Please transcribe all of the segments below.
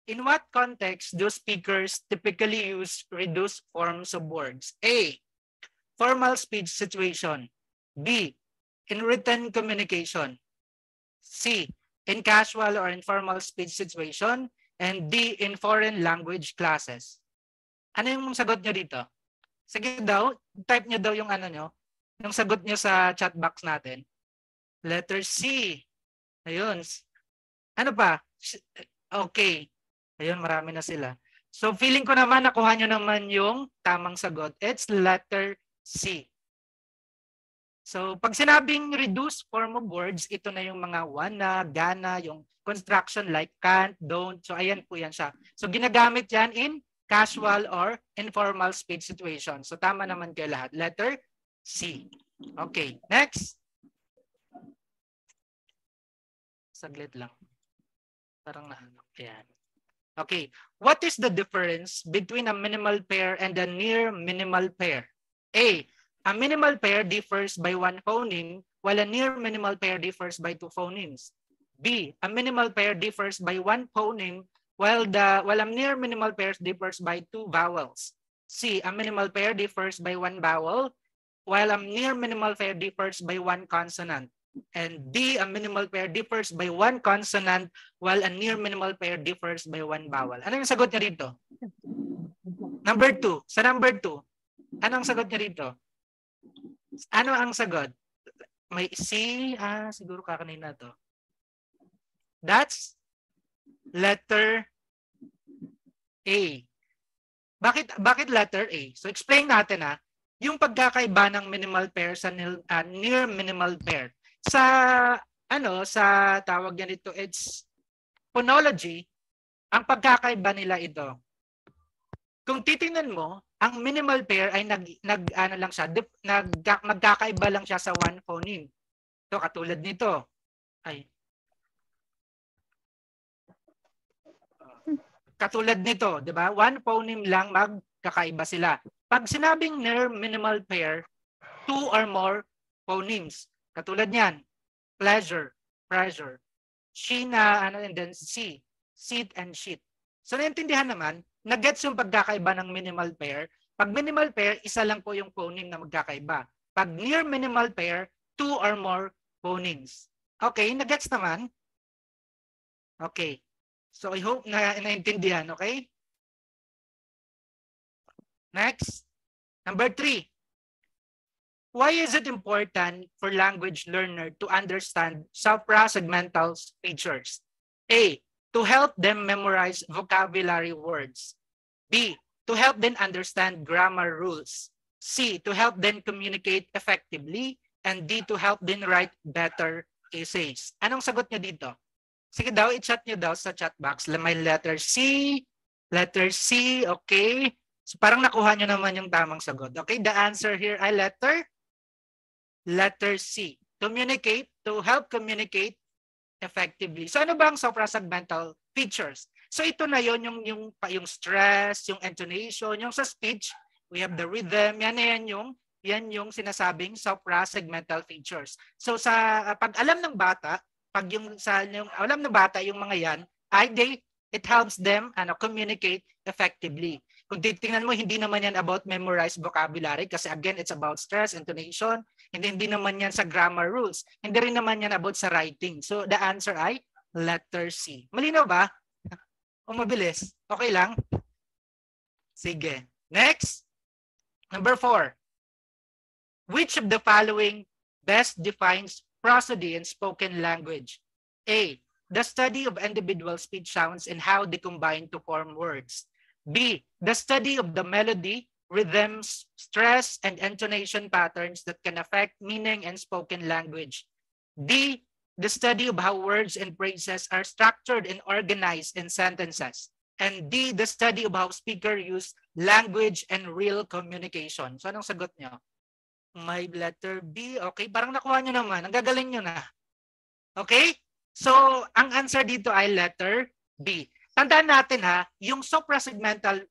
In what context do speakers typically use reduced forms of words? A. Formal speech situation. B. In written communication. C. In casual or informal speech situation. And D. In foreign language classes. Ano yung sagot nyo dito? Sige daw, type nyo daw yung ano nyo, yung sagot nyo sa chat box natin. Letter C. Ayun. Ano pa? Okay. Ayun, marami na sila. So feeling ko naman nakuha nyo naman yung tamang sagot. It's letter C. So pag sinabing reduced form of words, ito na yung mga wanna, gonna, yung construction like can't, don't. So ayan po yan siya. So ginagamit yan in casual or informal speech situation. So tama naman kayo lahat. Letter C. Okay, next. Saglit lang. Parang nahanap. Ayan. Okay, what is the difference between a minimal pair and a near minimal pair? A minimal pair differs by one phoneme, while a near minimal pair differs by two phonemes. B, a minimal pair differs by one phoneme, while a near minimal pair differs by two vowels. C, a minimal pair differs by one vowel, while a near minimal pair differs by one consonant. And D, a minimal pair differs by one consonant while a near minimal pair differs by one vowel. Ano yung sagot niya dito? Number 2. Sa number 2, ano ang sagot niya dito? Ano ang sagot? May C, siguro kakanina to. That's letter A. Bakit letter A? So explain natin yung pagkakaiba ng minimal pair sa near minimal pair. Sa tawag niya nito, it's phonology, ang pagkakaiba nila ito. Kung titingnan mo, ang minimal pair ay magkakaiba lang siya sa one phoneme. So katulad nito. Katulad nito, 'di ba? One phoneme lang magkakaiba sila. Pag sinabing near minimal pair, two or more phonemes. Katulad niyan, pleasure, pressure. She and then C, seat and sheet. So naintindihan naman, na-gets yung pagkakaiba ng minimal pair. Pag minimal pair, isa lang po yung phoneme na magkakaiba. Pag near minimal pair, two or more phonemes. Okay, na-gets naman? Okay. So I hope na naintindihan, okay? Next, number 3. Why is it important for language learner to understand suprasegmental features? A, to help them memorize vocabulary words. B, to help them understand grammar rules. C, to help them communicate effectively. And D, to help them write better essays. Anong sagot niyo dito? Sige daw, i-chat niyo daw sa chat box. May letter C, okay. So parang nakuha niyo naman yung tamang sagot. Okay, the answer here ay letter C. Communicate, to help communicate effectively. So ano ba ang suprasegmental features? So ito na yon, yung stress, yung intonation, yung sa speech, we have the rhythm, yan yung sinasabing suprasegmental features. So sa pag alam ng bata, alam ng bata yung mga yan, it helps them communicate effectively. Kung titingnan mo, hindi naman yan about memorize vocabulary kasi again, it's about stress, intonation. Hindi naman yan sa grammar rules. Hindi rin naman yan about sa writing. So the answer ay letter C. Malinaw ba? O mabilis? Okay lang? Sige. Next. Number 4. Which of the following best defines prosody in spoken language? A, the study of individual speech sounds and how they combine to form words. B, the study of the melody, rhythms, stress, and intonation patterns that can affect meaning in spoken language. D, the study of how words and phrases are structured and organized in sentences. And D, the study of how speakers use language and real communication. So anong sagot niyo? May letter B. Okay, parang nakuha nyo naman. Ang gagaling nyo na. Okay? So, ang answer dito ay letter B. Tandaan natin yung suprasegmental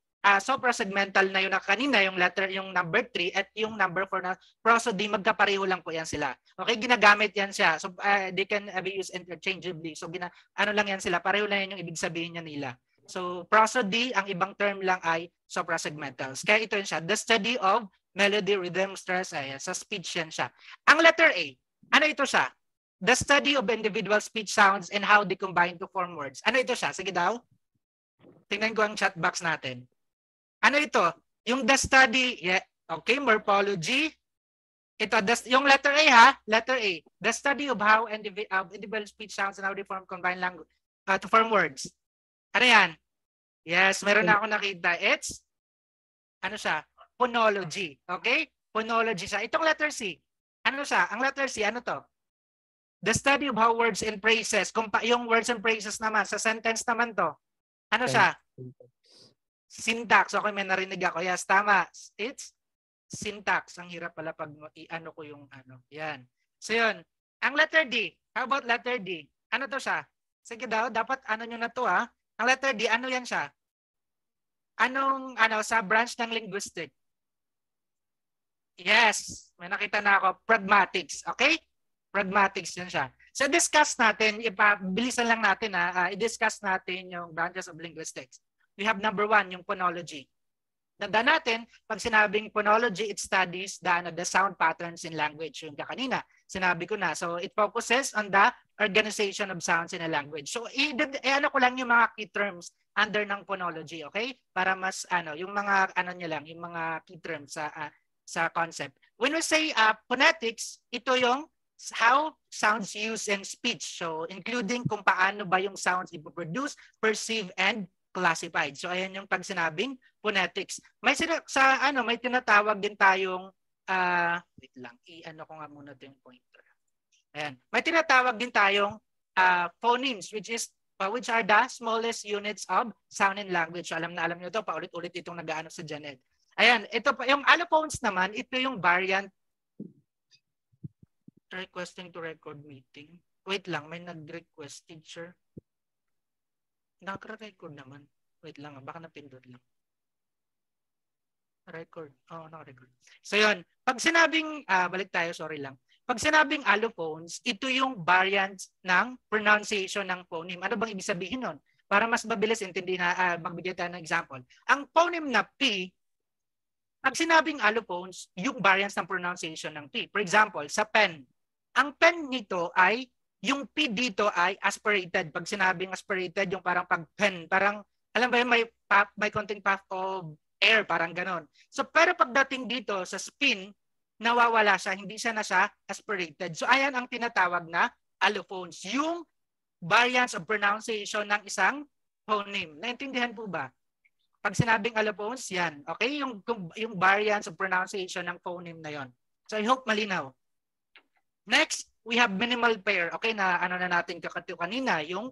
na yun na kanina, yung number 3 at yung number 4 na prosody, magkapareho lang po yan sila. Okay, ginagamit yan siya. So, they can be used interchangeably. So, ano lang yan sila, pareho lang yan yung ibig sabihin niya nila. So prosody, ang ibang term lang ay suprasegmentals. Kaya ito yun siya, the study of melody, rhythm, stress, ayan, sa speech yan siya. Ang letter A, ano ito siya? The study of individual speech sounds and how they combine to form words. Ano ito siya? Sige daw. Tingnan ko ang chat box natin. Ano ito? Yung the study, yeah, okay, morphology. Ito, yung letter A ha, letter A. The study of how individual speech sounds and how they form combined language to form words. Ano yan? Yes, meron na ako nakita. It's, ano siya? Phonology. Okay? Phonology siya. Itong letter C. Ano siya? Ang letter C, ano to? The study of how words and phrases, yung words and phrases naman, sa sentence naman to. Ano siya? Syntax. Okay, may narinig ako. Yes, tama. It's syntax. Ang hirap pala pag i-ano ko yung ano. Yan. So yun. Ang letter D. How about letter D? Ano to siya? Sige daw, dapat ano nyo na to ha. Ang letter D, ano yan siya? Anong, ano, sa branch ng linguistic? Yes. May nakita na ako. Pragmatics. Okay? Pragmatics yan siya. So discuss natin, bilisan lang natin i-discuss natin yung branches of linguistics. We have number 1, yung phonology. Tandaan natin, pag sinabing phonology, it studies the sound patterns in language. Yung kanina, sinabi ko na. So it focuses on the organization of sounds in a language. So ano ko lang yung mga key terms under ng phonology, okay? Para mas yung mga niya lang, yung mga key terms sa concept. When we say phonetics, ito yung how sounds used in speech. So including kung paano ba yung sounds ipoproduce, perceive, and classified. So ayan yung pag sinabing phonetics. May may tinatawag din tayong wait lang, i-ano ko nga muna 'yung pointer. Ayan. May tinatawag din tayong phonemes which are the smallest units of sound in language. So, alam niyo 'to, paulit-ulit itong nag-aano sa Janet. Ayan, ito pa yung allophones naman, ito yung variant requesting to record meeting. Wait lang, may nag-request, teacher. Naka-record naman. Wait lang, baka napindot lang. Record. Oo, naka-record. So yun, pag sinabing, balik tayo, sorry lang. Pag sinabing allophones, ito yung variants ng pronunciation ng phoneme. Ano bang ibig sabihin nun? Para mas mabilis intindihin magbigay tayo ng example. Ang phoneme na P, pag sinabing allophones, yung variants ng pronunciation ng P. For example, sa pen. Ang pen nito ay, yung P dito ay aspirated. Pag sinabing aspirated, yung parang pag-pen, parang, alam ba yun, may konting puff of air, parang ganon. So, pero pagdating dito sa spin, nawawala siya, hindi siya na siya aspirated. So, ayan ang tinatawag na allophones. Yung variants of pronunciation ng isang phoneme. Naintindihan po ba? Pag sinabing allophones, yan. Okay? Yung variants of pronunciation ng phoneme na yon. So, I hope malinaw. Next, we have minimal pair. Okay, na ano na natin kanina, yung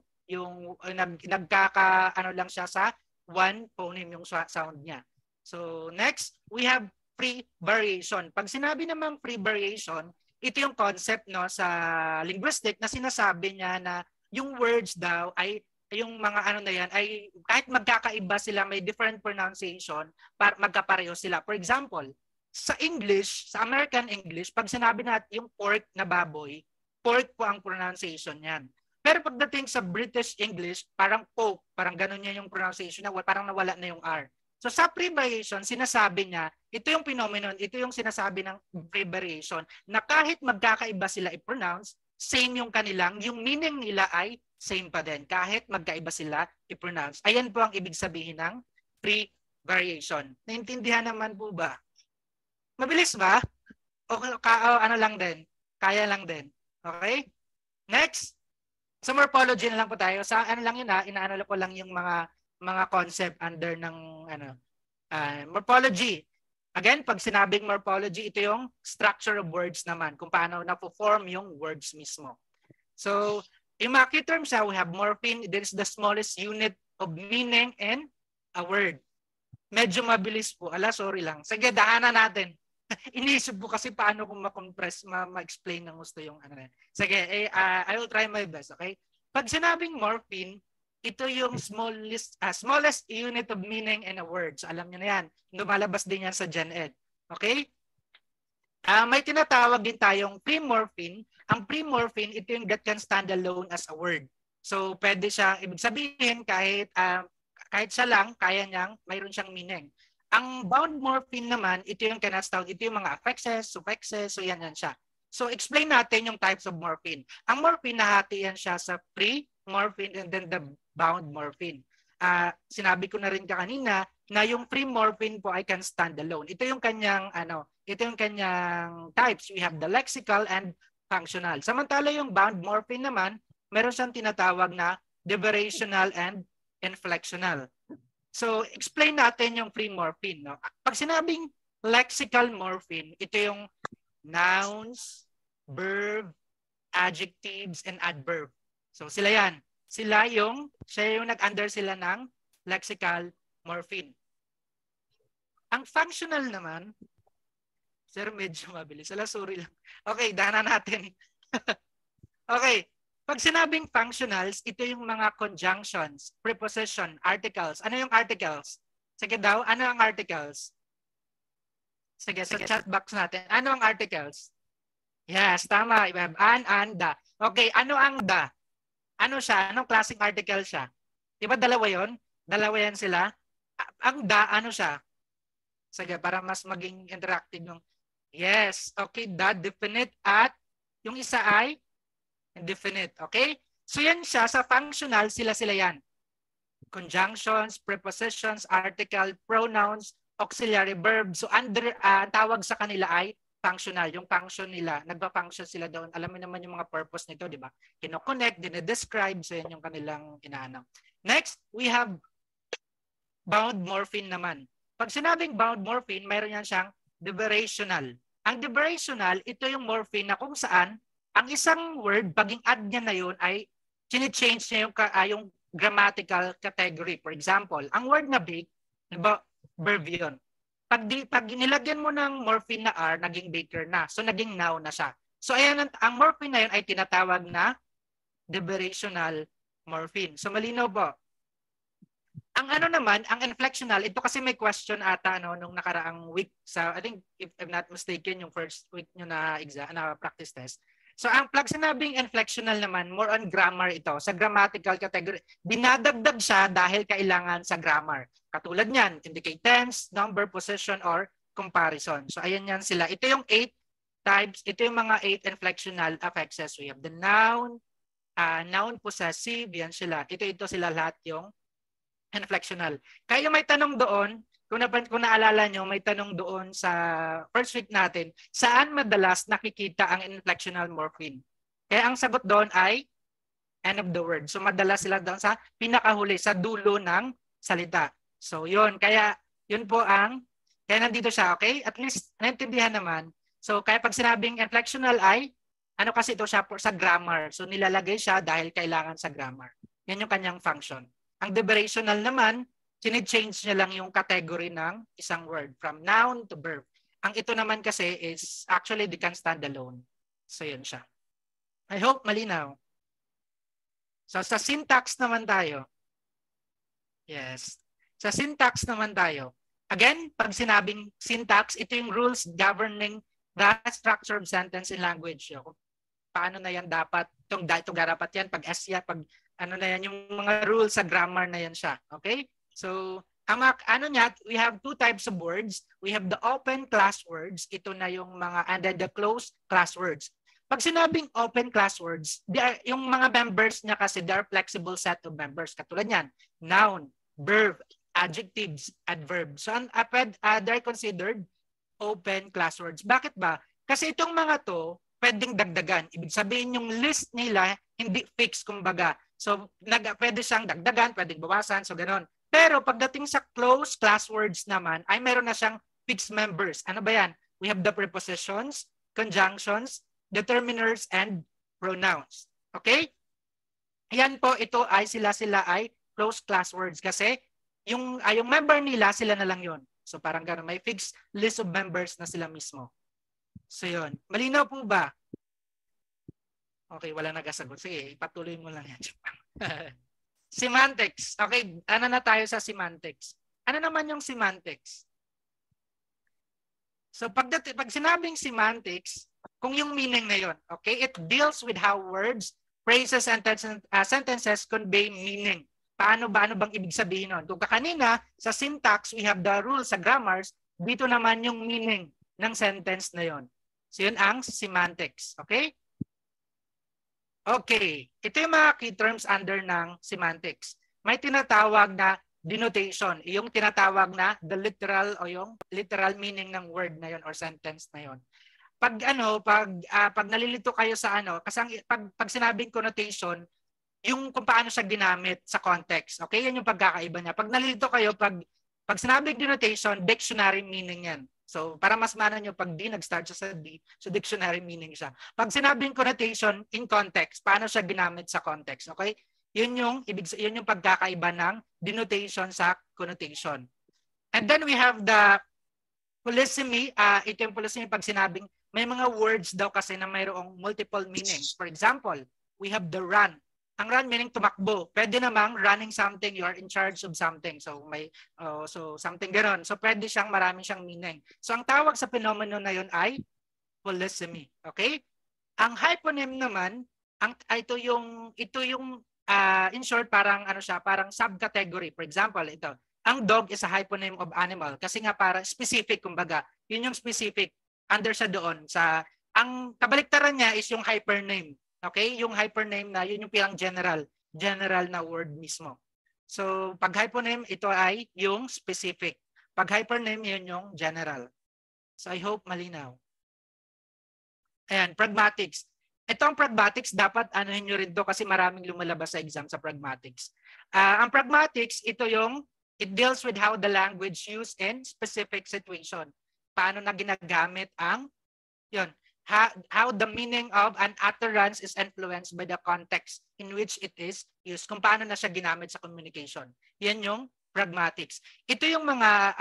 ano lang siya sa one phoneme yung sound niya. So, next, we have free variation. Pag sinabi naman free variation, ito yung concept no sa linguistic na sinasabi niya na yung words daw ay yung mga ano na yan ay kahit magkakaiba sila, may different pronunciation, para magkapareho sila. For example, sa English, sa American English, pag sinabi natin yung pork na baboy, pork po ang pronunciation niyan. Pero pagdating sa British English, parang poke, parang ganun niya yung pronunciation niya, parang nawala na yung R. So sa pre-variation, sinasabi niya, ito yung phenomenon, ito yung sinasabi ng pre-variation, na kahit magkakaiba sila i-pronounce, same yung kanilang, yung meaning nila ay same pa din, kahit magkaiba sila i-pronounce. Ayan po ang ibig sabihin ng pre-variation. Naintindihan naman po ba? Mabilis ba? O ano lang din? Kaya lang din. Okay? Next. Sa morphology na lang po tayo. Sa ano lang yun inaano ko lang yung mga concept under ng morphology. Again, pag sinabing morphology, ito yung structure of words naman. Kung paano na-form yung words mismo. So, in mga key terms, we have morpheme. This is the smallest unit of meaning in a word. Medyo mabilis po. Sorry lang. Sige, daanan natin. Iniisip ko kasi paano kung ma-compress, ma-explain ng gusto yung ano. Sige, I will try my best, okay? Pag sinabing morpheme, ito yung smallest unit of meaning in a word. So, alam niyo na yan. Lumalabas din yan sa Gen Ed. Okay? May tinatawag din tayong pre-morpheme. Ang pre-morpheme, ito yung that can stand alone as a word. So, pwede siya, ibig sabihin, kahit Kahit siya lang, kaya niyang, mayroon siyang meaning. Ang bound morpheme naman, ito yung cannot tawag, ito yung mga affixes, suffixes, so yan siya. So explain natin yung types of morpheme. Ang morpheme, nahati yan siya sa pre-morpheme and then the bound morpheme. Sinabi ko na rin kanina na yung pre-morpheme po I can stand alone. Ito yung kanyang types. We have the lexical and functional. Samantala yung bound morpheme naman, meron siyang tinatawag na derivational and inflectional. So, explain natin yung pre-morpheme. No? Pag sinabing lexical morpheme, ito yung nouns, verb, adjectives, and adverb. So, sila yan. Siya yung nag-under sila ng lexical morpheme. Ang functional naman, sir, medyo mabilis. Sorry lang. Okay, dahanan natin. Okay. Pag sinabing functionals, ito yung mga conjunctions, preposition, articles. Ano yung articles? Sige daw, ano ang articles? Sige, sa chat box natin. Ano ang articles? Yes, tama. An, da. Okay, ano ang da? Ano siya? Anong klaseng article siya? Diba dalawa yon? Dalawa yan sila. Ang da, ano siya? Sige, para mas maging interactive yung... Yes, okay, da, definite at yung isa ay indefinite, okay? So yan siya, sa functional, sila yan. Conjunctions, prepositions, article, pronouns, auxiliary verbs. So under, tawag sa kanila ay functional. Yung function nila, nagpa-function sila doon. Alam mo naman yung mga purpose nito, di ba? Kino-connect, dinedescribe, so yan yung kanilang inaanong. Next, we have bound morpheme naman. Pag sinabing bound morpheme, mayroon yan siyang derivational. Ang derivational, ito yung morpheme na kung saan ang isang word, paging add niya na yun ay chine-change niya yung grammatical category. For example, ang word na bake, diba, verb yun. Pag nilagyan mo ng morpheme na R, naging baker na. So, naging noun na siya. So, ayan, ang morpheme na yun ay tinatawag na derivational morpheme. So, malinaw po. Ang ano naman, ang inflectional, ito kasi may question ata nung nakaraang week sa, I think, if I'm not mistaken, yung first week nyo na exam, na practice test. So ang pag sinabing inflectional naman, more on grammar ito. Sa grammatical category, dinadagdag siya dahil kailangan sa grammar. Katulad niyan, indicate tense, number, possession, or comparison. So ayan yan sila. Ito yung 8 types, ito yung mga 8 inflectional affixes. We have the noun, noun possessive, yan sila. Ito sila lahat yung inflectional. Kaya may tanong doon, kung naalala nyo, may tanong doon sa first week natin, saan madalas nakikita ang inflectional morpheme? Kaya ang sagot doon ay end of the word. So madalas sila doon sa pinakahuli, sa dulo ng salita. So yun, kaya yun po kaya nandito siya, okay? At least naintindihan naman. So kaya pag sinabing inflectional ay, ano kasi ito siya sa grammar. So nilalagay siya dahil kailangan sa grammar. Yan yung kanyang function. Ang derivational naman, change niya lang yung category ng isang word from noun to verb. Ang ito naman kasi is actually they can stand alone. So yun siya. I hope malinaw. So sa syntax naman tayo. Yes. Sa syntax naman tayo. Again, pag sinabing syntax, ito yung rules governing the structure of sentence in language. Paano na yan dapat? Itong dapat yan. Pag S yan, pag ano na yan, yung mga rules sa grammar na yan siya. Okay? So, we have 2 types of words. We have the open class words. Ito na yung mga, and then the closed class words. Pag sinabing open class words, yung mga members niya kasi, they are flexible set of members. Katulad yan, noun, verb, adjectives, adverb. So, they're considered open class words. Bakit ba? Kasi itong mga to, pwedeng dagdagan. Ibig sabihin yung list nila, hindi fixed kumbaga. So, pwede siyang dagdagan, pwedeng bawasan, so ganoon. Pero pagdating sa closed class words naman, ay meron na siyang fixed members. Ano ba yan? We have the prepositions, conjunctions, determiners, and pronouns. Okay? Yan po, ito ay sila ay closed class words kasi yung member nila, sila na lang yon. So parang gano'n, may fixed list of members na sila mismo. So yun. Malinaw po ba? Okay, wala nagasagot. Sige, ipatuloy mo lang yan. Semantics. Okay, ano na tayo sa semantics? Ano naman yung semantics? So pag sinabing semantics, kung yung meaning na yun, okay, it deals with how words, phrases, and sentences convey meaning. Ano bang ibig sabihin nun? Kung kanina, sa syntax, we have the rules sa grammars, dito naman yung meaning ng sentence na yon. So yun ang semantics. Okay? Okay. Ito yung mga key terms under ng semantics. May tinatawag na denotation. Yung tinatawag na the literal o yung literal meaning ng word na yon or sentence na yon. Pag pag nalilito kayo sa kasi pag sinabing connotation, yung kung paano siya ginamit sa context. Okay? Yan yung pagkakaiba niya. Pag nalilito kayo, pag sinabing denotation, dictionary meaning yan. So, para mas mana nyo, pag D, nag-start siya sa D, so dictionary meaning siya. Pag sinabing connotation, in context, paano siya ginamit sa context. Okay? Yun yung pagkakaiba ng denotation sa connotation. And then we have the polysemy. Ito yung polysemy pag sinabing may mga words daw kasi na mayroong multiple meanings. For example, we have the run. Ang run meaning tumakbo. Pwede namang running something, you are in charge of something. So so something gano'n. So pwede marami siyang meaning. So ang tawag sa phenomenon na yun ay polysemy. Okay? Ang hyponym naman, ito yung in short parang parang subcategory. For example, ito. Ang dog is a hyponym of animal kasi nga para specific kumbaga. Yun yung specific under sa doon sa ang kabaliktaran niya is yung hypername. Okay? Yung hypername na yun yung pilang general na word mismo. So pag hyponym ito ay yung specific. Pag hypername yun yung general. So I hope malinaw. Ayan, pragmatics. Ito ang pragmatics, dapat anuhin nyo rin to kasi maraming lumalabas sa exam sa pragmatics. Ang pragmatics, it deals with how the language used in specific situation. Paano na ginagamit how the meaning of an utterance is influenced by the context in which it is used. Kung paano na siya ginamit sa communication. Yan yung pragmatics. Ito yung mga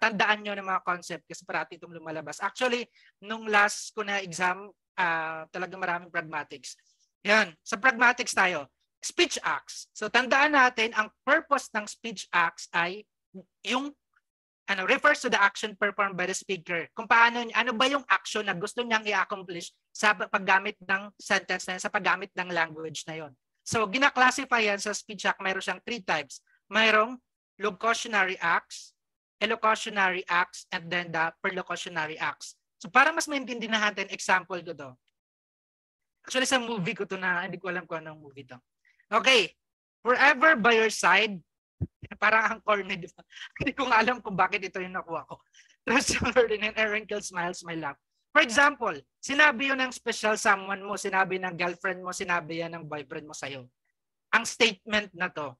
tandaan nyo ng mga concept kasi parati itong lumalabas. Actually, nung last ko na exam, talagang maraming pragmatics. Yan. Sa pragmatics tayo. Speech acts. So tandaan natin, ang purpose ng speech acts ay yung refers to the action performed by the speaker. Kung paano, ano ba yung action na gusto niyang i-accomplish sa paggamit ng sentence na yan, sa paggamit ng language na yon. So gina-classify yan sa speech act, mayroon siyang 3 types. Mayroong locutionary acts, elocutionary acts, and then the perlocutionary acts. So para mas maintindihan natin, example ko to. Actually sa movie ko to na, hindi ko alam kung anong movie to. Okay, forever by your side, parang ang corny, di ba? Hindi ko nga alam kung bakit ito yung nakuha ko. Trust your Ferdinand and wrinkle smiles my love. For example, sinabi yun ng special someone mo, sinabi ng girlfriend mo, sinabi yan ng boyfriend mo sa'yo. Ang statement na to.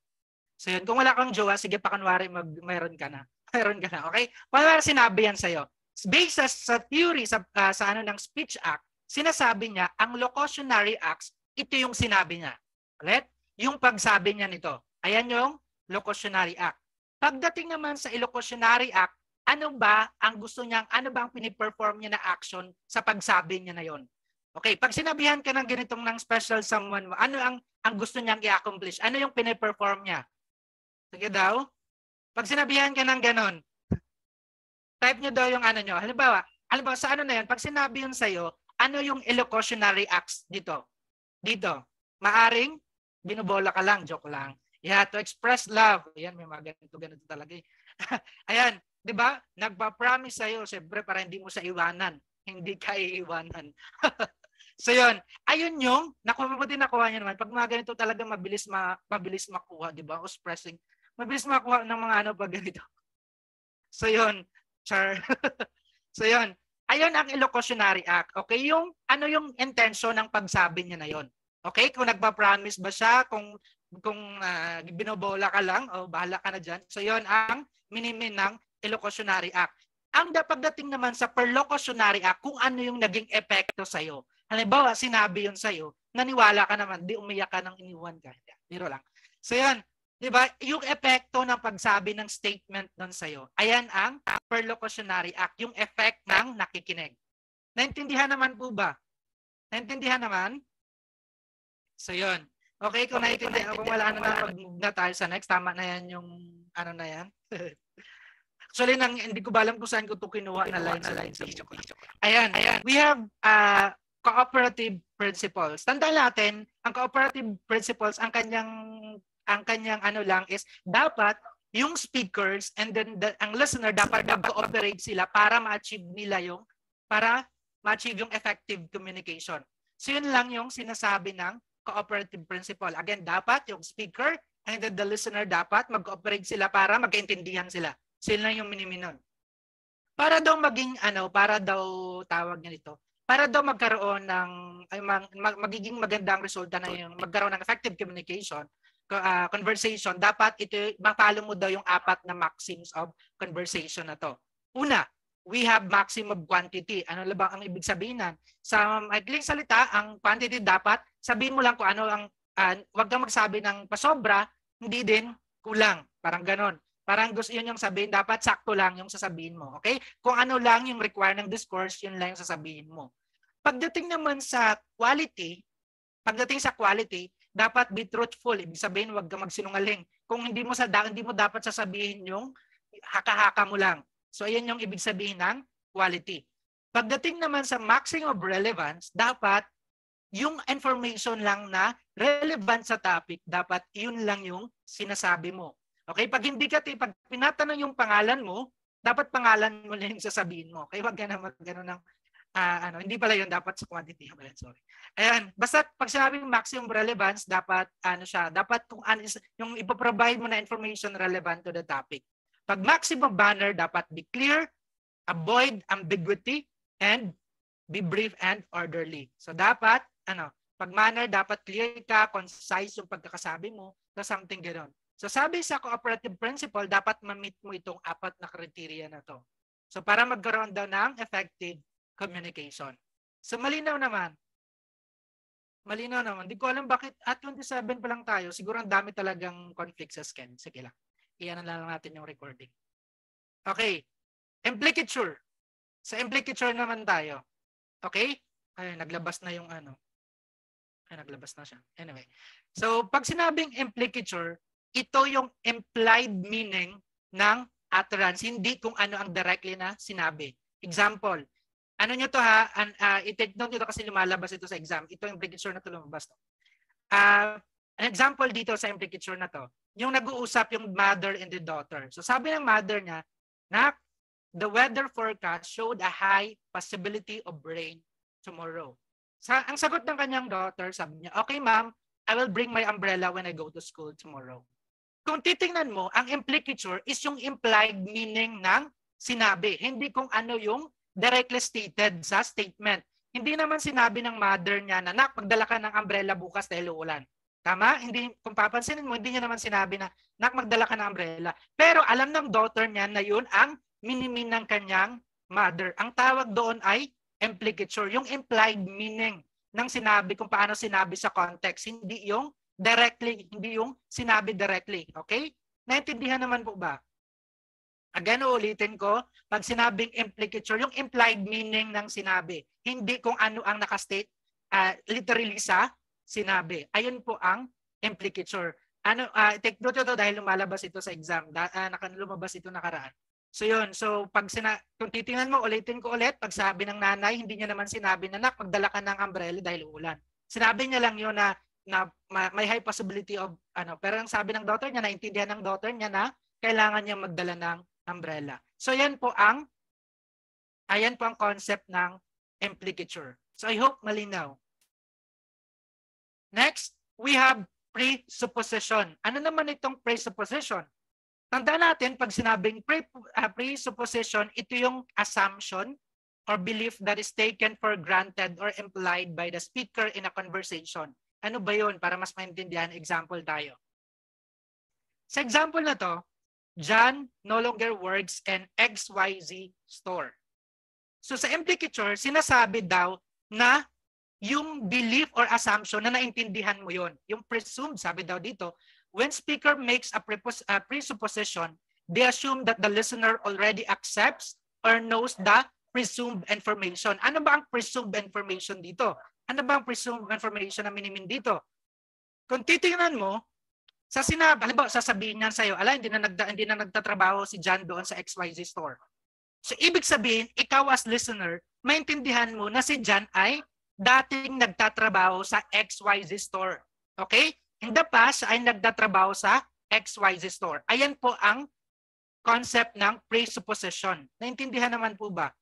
So yun, kung wala kang jowa, sige pa kunwari mayroon ka na. Mayroon ka na, okay? Kunwari sinabi yan sa'yo. Based sa theory, sa ng speech act, sinasabi niya, ang locutionary acts, ito yung sinabi niya. Ulit, yung pagsabi niya nito. Ayan yung locutionary act. Pagdating naman sa elocutionary act, ano ba ang piniperform niya na action sa pagsabi niya na yon? Okay, pag sinabihan ka ng ganitong ng special someone mo, ano ang gusto niyang i-accomplish? Ano yung piniperform niya? Sige daw. Pag sinabihan ka ng ganon, type niyo daw yung nyo. Halimbawa sa na yan, pag sinabi yun sa'yo, ano yung elocutionary acts dito? Dito. Maaring, binubola ka lang, joke lang. You have to express love. Ayan, may mga ganito talaga eh. Ayan, di ba? Nagpa-promise sa'yo, siyempre para hindi mo sa iwanan. Hindi ka iiwanan. So yun, ayun yung, nakuha niya naman. Pag mga ganito talaga mabilis makuha, di ba? Expressing. Mabilis makuha ng mga pag ganito. So yun, char. So yun, ayun ang elocutionary act. Okay, yung intention ng pagsabi niya na yun. Okay, kung nagpa-promise ba siya, kung binobola ka lang, o bahala ka na dyan. So yun ang minimin ng elocutionary act. Ang pagdating naman sa perlocutionary act, kung ano yung naging epekto sa'yo. Halimbawa, sinabi yun sa'yo, naniwala ka naman, di umiyak ka ng iniwan ka. Biro lang. So yun, di ba, yung epekto ng pagsabi ng statement nun sa'yo, ayan ang perlocutionary act, yung effect ng nakikinig. Naintindihan naman po ba? Naintindihan naman? So yun. Okay, kung naiintindihan, kung wala na na tayo sa next, tama na yan yung na yan. Actually, hindi ko ba alam kung saan ko ito kinuha na line. Ayan. We have cooperative principles. Tandaan natin, ang cooperative principles, ang kanyang ang kanyang ano lang is dapat yung speakers and then ang listener dapat mag-cooperate sila para ma-achieve nila yung effective communication. So yun lang yung sinasabi ng cooperative principle. Again, dapat yung speaker and then the listener dapat mag-cooperate sila para magkaintindihan sila. So yun lang yung minimum. Para daw maging para daw tawag niya nito, para daw magkaroon ng magiging magandang resulta na yung magkaroon ng effective communication, conversation, dapat ito mapalo mo daw yung 4 na maxims of conversation na to. Una, we have maximum quantity. Ano ba ang ibig sabihin nan? Sa maikling salita, ang quantity dapat sabihin mo lang kung ano ang wag kang magsabi ng pasobra, hindi din kulang, parang ganon. Parang gusto yun yung sabihin, dapat sakto lang yung sasabihin mo. Okay? Kung ano lang yung require ng discourse, yun lang yung sasabihin mo. Pagdating naman sa quality, dapat be truthful. Ibig sabihin, huwag kang magsinungaling. Kung hindi mo dapat sasabihin yung haka-haka mo lang. So, ayan yung ibig sabihin ng quality. Pagdating naman sa maximum of relevance, dapat yung information lang na relevant sa topic, dapat yun lang yung sinasabi mo. Okay, pag pinatanong yung pangalan mo, dapat pangalan mo lang yung sasabihin mo. Okay, wag ka na magano ng hindi pala yun, dapat sa quantity. Sorry. Ayan, basta pag sinabing maximum relevance, dapat dapat kung yung ipoprovide mo na information relevant to the topic. Pag maximum banner, dapat be clear, avoid ambiguity, and be brief and orderly. So dapat pag manner, dapat clear ka, concise yung pagkakasabi mo, so something ganoon. So sabi sa cooperative principle, dapat ma-meet mo itong 4 na criteria na to. So para magkaroon daw ng effective communication. So malinaw naman. Hindi ko alam bakit at 27 pa lang tayo. Siguro ang dami talagang conflict sa scan. Sige lang. Iyan na lang natin yung recording. Okay. Implicature. Sa implicature naman tayo. Okay? Ay, naglabas na yung naglabas na siya. Anyway. So pag sinabing implicature, ito yung implied meaning ng utterance, hindi kung ano ang directly na sinabi. Example, ano nyo to ha, i-take note nyo kasi lumalabas ito sa exam. Ito yung implicature na to lumabas to. An example dito sa implicature na to, yung nag-uusap yung mother and the daughter. So sabi ng mother niya, na the weather forecast showed a high possibility of rain tomorrow. Ang sagot ng kanyang daughter, sabi niya, okay ma'am, I will bring my umbrella when I go to school tomorrow. Kung titingnan mo, ang implicature is yung implied meaning ng sinabi. Hindi kung ano yung directly stated sa statement. Hindi naman sinabi ng mother niya na, nak, magdala ka ng umbrella bukas dahil uulan. Tama? Hindi, kung papansinin mo, hindi niya naman sinabi na, nak, magdala ka ng umbrella. Pero alam ng daughter niya na yun ang minimin ng kanyang mother. Ang tawag doon ay implicature. Yung implied meaning ng sinabi, kung paano sinabi sa context. Hindi yung directly, hindi yung sinabi directly. Okay? Naintindihan naman po ba? Again, ulitin ko, pag sinabing implicature, yung implied meaning ng sinabi. Hindi kung ano ang nakastate literally sa sinabi. Ayun po ang implicature. Take note ito dahil lumalabas ito sa exam. Lumabas ito nakaraan. So yun, so pag kung titingnan mo, ulitin ko ulit, pag sabi ng nanay, hindi niya naman sinabi na, nak, magdala ka ng umbrella dahil uulan. Sinabi niya lang yun na may high possibility of pero ang sabi ng daughter niya, naintindihan ng daughter niya na kailangan niya magdala ng umbrella. So ayan po ang concept ng implicature. So I hope malinaw. Next, we have presupposition. Ano naman itong presupposition? Tandaan natin, pag sinabing presupposition, ito yung assumption or belief that is taken for granted or implied by the speaker in a conversation. Ano ba yun? Para mas maintindihan, example tayo. Sa example na to, John no longer works in XYZ store. So sa implicature, sinasabi daw na yung belief or assumption na naintindihan mo yun. Yung presume, sabi daw dito, when speaker makes a presupposition, they assume that the listener already accepts or knows the presumed information. Ano ba ang presumed information dito? Ano ba ang presumed information na minimin dito? Kung titingnan mo, sa sinabi, halimbawa sasabihin niya sa'yo, hindi na nagtatrabaho si John doon sa XYZ store. So ibig sabihin, ikaw as listener, maintindihan mo na si John ay dating nagtatrabaho sa XYZ store. Okay? In the past, ay nagtatrabaho sa XYZ store. Ayan po ang concept ng presupposition. Naintindihan naman po ba?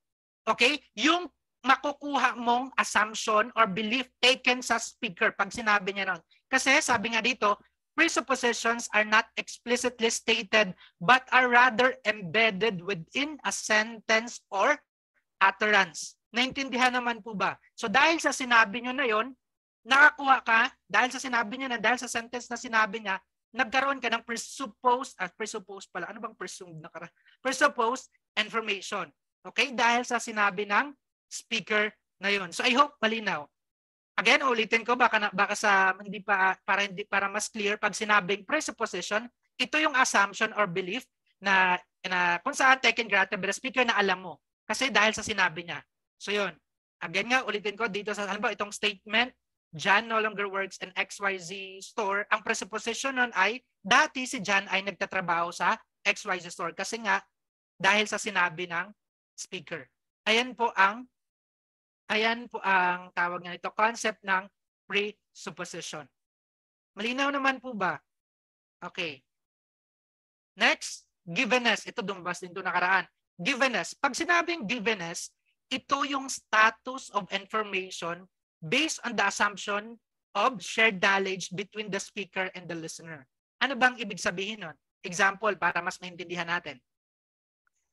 Okay? Yung makukuha mong assumption or belief taken sa speaker pag sinabi niya nun. Kasi sabi nga dito, presuppositions are not explicitly stated but are rather embedded within a sentence or utterance. Naintindihan naman po ba? So dahil sa sinabi nyo na yon, nakakuha ka, dahil sa sinabi niya na, dahil sa sentence na sinabi niya, nagkaroon ka ng presupposed pala. Ano bang presumed na presupposed information. Okay? Dahil sa sinabi ng speaker na yon. So I hope malinaw. Again, ulitin ko baka sa hindi para mas clear pag sinabing presupposition, ito yung assumption or belief na kung saan taken granted by the speaker na alam mo. Kasi dahil sa sinabi niya. So yun. Again nga, ulitin ko dito sa halimbawa itong statement, John no longer works in XYZ store. Ang presupposition nun ay dati si John ay nagtatrabaho sa XYZ store kasi nga dahil sa sinabi ng speaker. Ayan po ang tawag nga nito, concept ng presupposition. Malinaw naman po ba? Okay. Next, givenness. Ito dumabas din ito nakaraan. Givenness. Pag sinabing givenness, ito yung status of information based on the assumption of shared knowledge between the speaker and the listener. Ano bang ibig sabihin nun? Example, para mas maintindihan natin.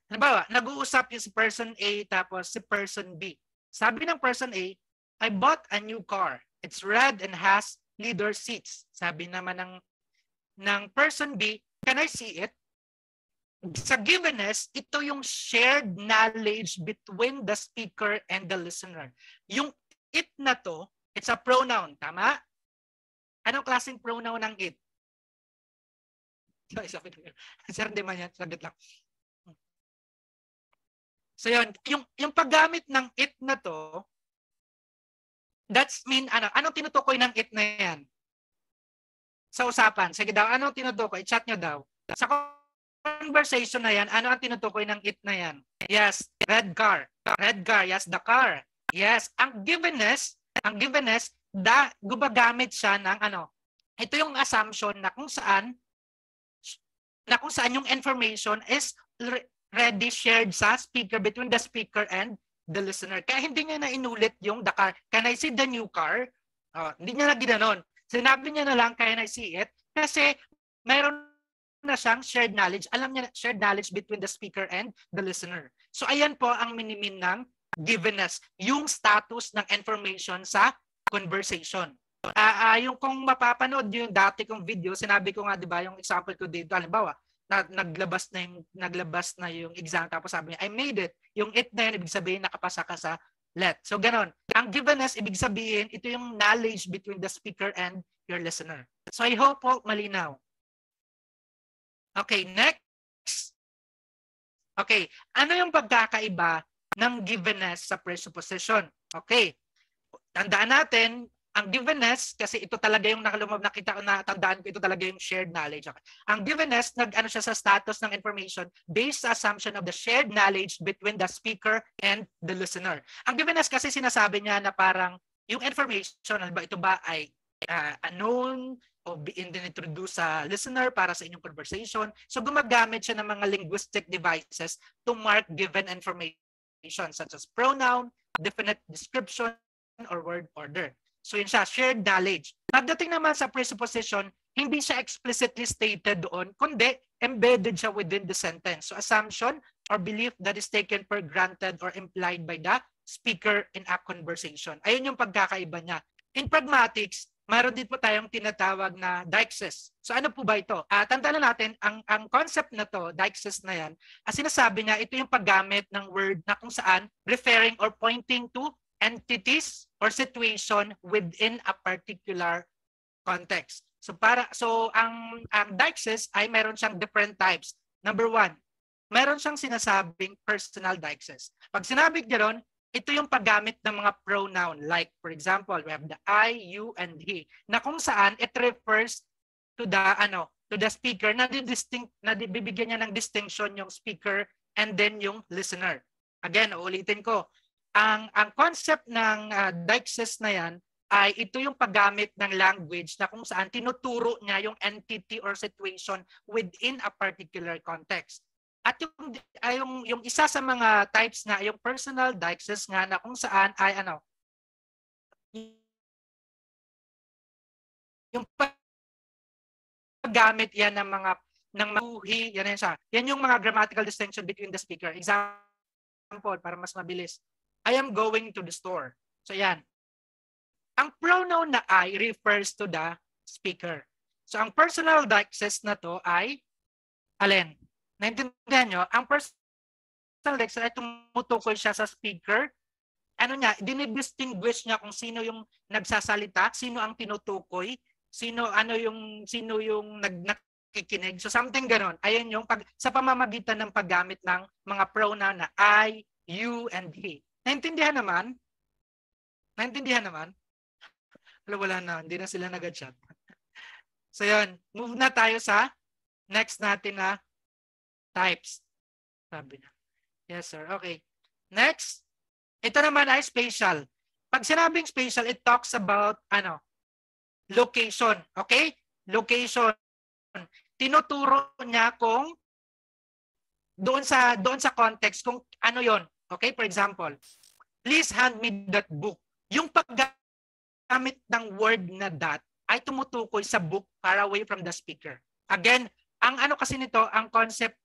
Halimbawa, nag-uusap yung si person A tapos si person B. Sabi ng person A, I bought a new car. It's red and has leather seats. Sabi naman ng person B, can I see it? Sa givenness, ito yung shared knowledge between the speaker and the listener. Yung it na to, it's a pronoun. Tama? Anong klaseng pronoun ng it? Sir, di man yan. Saglit lang. So yun, yung paggamit ng it na to, that's mean, anong tinutukoy ng it na yan? Sa usapan. Sige daw, anong tinutukoy? Chat nyo daw. Sa conversation na yan, ano ang tinutukoy ng it na yan? Yes, red car. Red car, yes, the car. Yes, ang givenness, gumagamit siya ng ito yung assumption na kung saan yung information is ready shared sa speaker, between the speaker and the listener. Kaya hindi niya na inulit yung the car. Can I see the new car? Hindi niya na ginanon. Sinabi niya na lang, can I see it? Kasi mayroon na siyang shared knowledge. Alam niya, shared knowledge between the speaker and the listener. So ayan po ang minimin ng givenness, yung status ng information sa conversation. Yung kung mapapanood yung dati kong video, sinabi ko nga 'di ba yung example ko dito, halimbawa, naglabas na yung exam tapos sabi niya, I made it. Yung it na yun, ibig sabihin nakapasa ka sa let. So ganon. Ang givenness, ibig sabihin, ito yung knowledge between the speaker and your listener. So I hope po malinaw. Okay, next. Okay, ano yung pagkakaiba ng givenness sa presupposition? Okay, tandaan natin, ang givenness, kasi ito talaga yung nakita ko na tandaan ko, ito talaga yung shared knowledge. Okay. Ang givenness, nag-ano siya sa status ng information based sa assumption of the shared knowledge between the speaker and the listener. Ang givenness kasi sinasabi niya na parang yung information, ito ba ay unknown o introduce sa listener para sa inyong conversation. So gumagamit siya ng mga linguistic devices to mark given information such as pronoun, definite description, or word order. So yun siya, shared knowledge. Pagdating naman sa presupposition, hindi siya explicitly stated doon, kundi embedded siya within the sentence. So assumption or belief that is taken for granted or implied by the speaker in a conversation. Ayun yung pagkakaiba niya. In pragmatics, mayroon din po tayong tinatawag na deixis. So ano po ba ito? Tandaan natin, ang concept na to, deixis na yan, sinasabi niya, ito yung paggamit ng word na kung saan referring or pointing to entities or situation within a particular context. So ang deixis ay meron siyang different types. Number one, meron siyang sinasabing personal deixis. Pag sinabi gano'n, ito yung paggamit ng mga pronoun. Like, for example, we have the I, you, and he. Na kung saan it refers to the speaker na bibigyan niya ng distinction yung speaker and then yung listener. Again, uulitin ko. Ang concept ng deixis na yan ay ito yung paggamit ng language na kung saan tinuturo niya yung entity or situation within a particular context. At yung isa sa mga types nga, yung personal deixis nga na kung saan ay yung paggamit yan ng mga mabuhi, yan siya. Yan yung mga grammatical distinction between the speaker. Example, para mas mabilis. I am going to the store. So yan. Ang pronoun na I refers to the speaker. So ang personal deixis na to ay alin? Naintindihan nyo? Ang personal deixis ay tumutukoy siya sa speaker. Ano niya, dinidistinguish niya kung sino yung nagsasalita, sino ang tinutukoy, sino yung nakikinig. So something ganon. Ayun yung sa pamamagitan ng paggamit ng mga pronoun na I, you, and he. Naintindihan naman? Naintindihan naman? Wala na, hindi na sila nag-chat. So yun, move na tayo sa next natin na types. Sabi niya. Yes, sir. Okay. Next, ito naman ay spatial. Pag sinabing spatial, it talks about location. Okay? Location. Tinuturo niya kung doon sa context kung ano yon. Okay? For example, please hand me that book. Yung paggamit ng word na that ay tumutukoy sa book far away from the speaker. Again, ang kasi nito, ang concept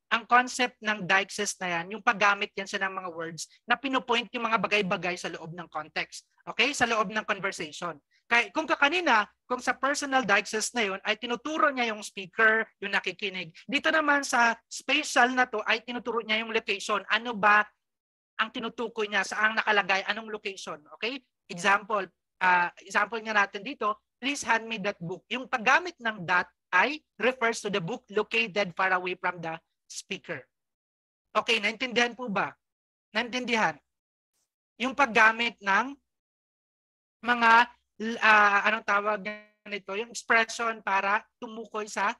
ng deixis na yan, yung paggamit yan siya ng mga words na pinupoint yung mga bagay-bagay sa loob ng context. Okay? Sa loob ng conversation. Kaya kung kung sa personal deixis na yun, ay tinuturo niya yung speaker, yung nakikinig. Dito naman sa spatial na to, ay tinuturo niya yung location. Ano ba ang tinutukoy niya, saang nakalagay, anong location. Okay? Example nga natin dito, please hand me that book. Yung paggamit ng that ay refers to the book located far away from the speaker. Okay, naintindihan po ba? Naintindihan? Yung paggamit ng mga, anong tawag nito, yung expression para tumukoy sa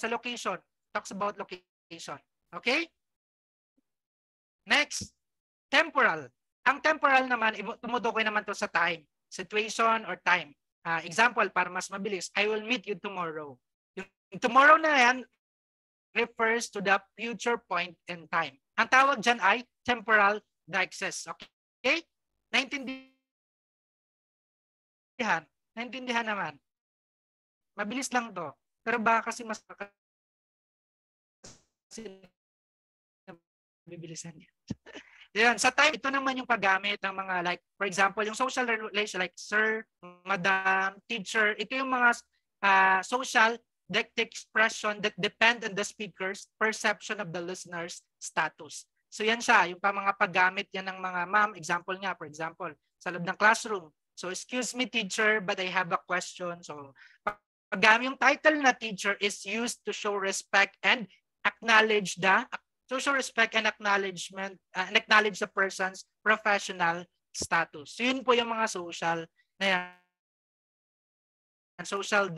location. Talks about location. Okay? Next, temporal. Ang temporal naman, tumutukoy naman to sa time, situation, or time. Example, para mas mabilis, I will meet you tomorrow. Yung tomorrow na yan refers to the future point in time. Ang tawag dyan ay temporal deixis. Okay? Naintindihan? Naintindihan naman. Mabilis lang to. Pero baka kasi mas bibilisan niya. Yan, sa time, ito naman yung paggamit ng mga like, for example, yung social relation like sir, madam, teacher. Ito yung mga social expression that depend on the speaker's perception of the listener's status. So yan siya, yung mga paggamit yan ng mga ma'am. Example nga, for example, sa loob ng classroom. So excuse me teacher, but I have a question. So paggamit yung title na teacher is used to show respect and acknowledge the social respect and acknowledgement and acknowledge the person's professional status. So yun po yung mga social na yan. Social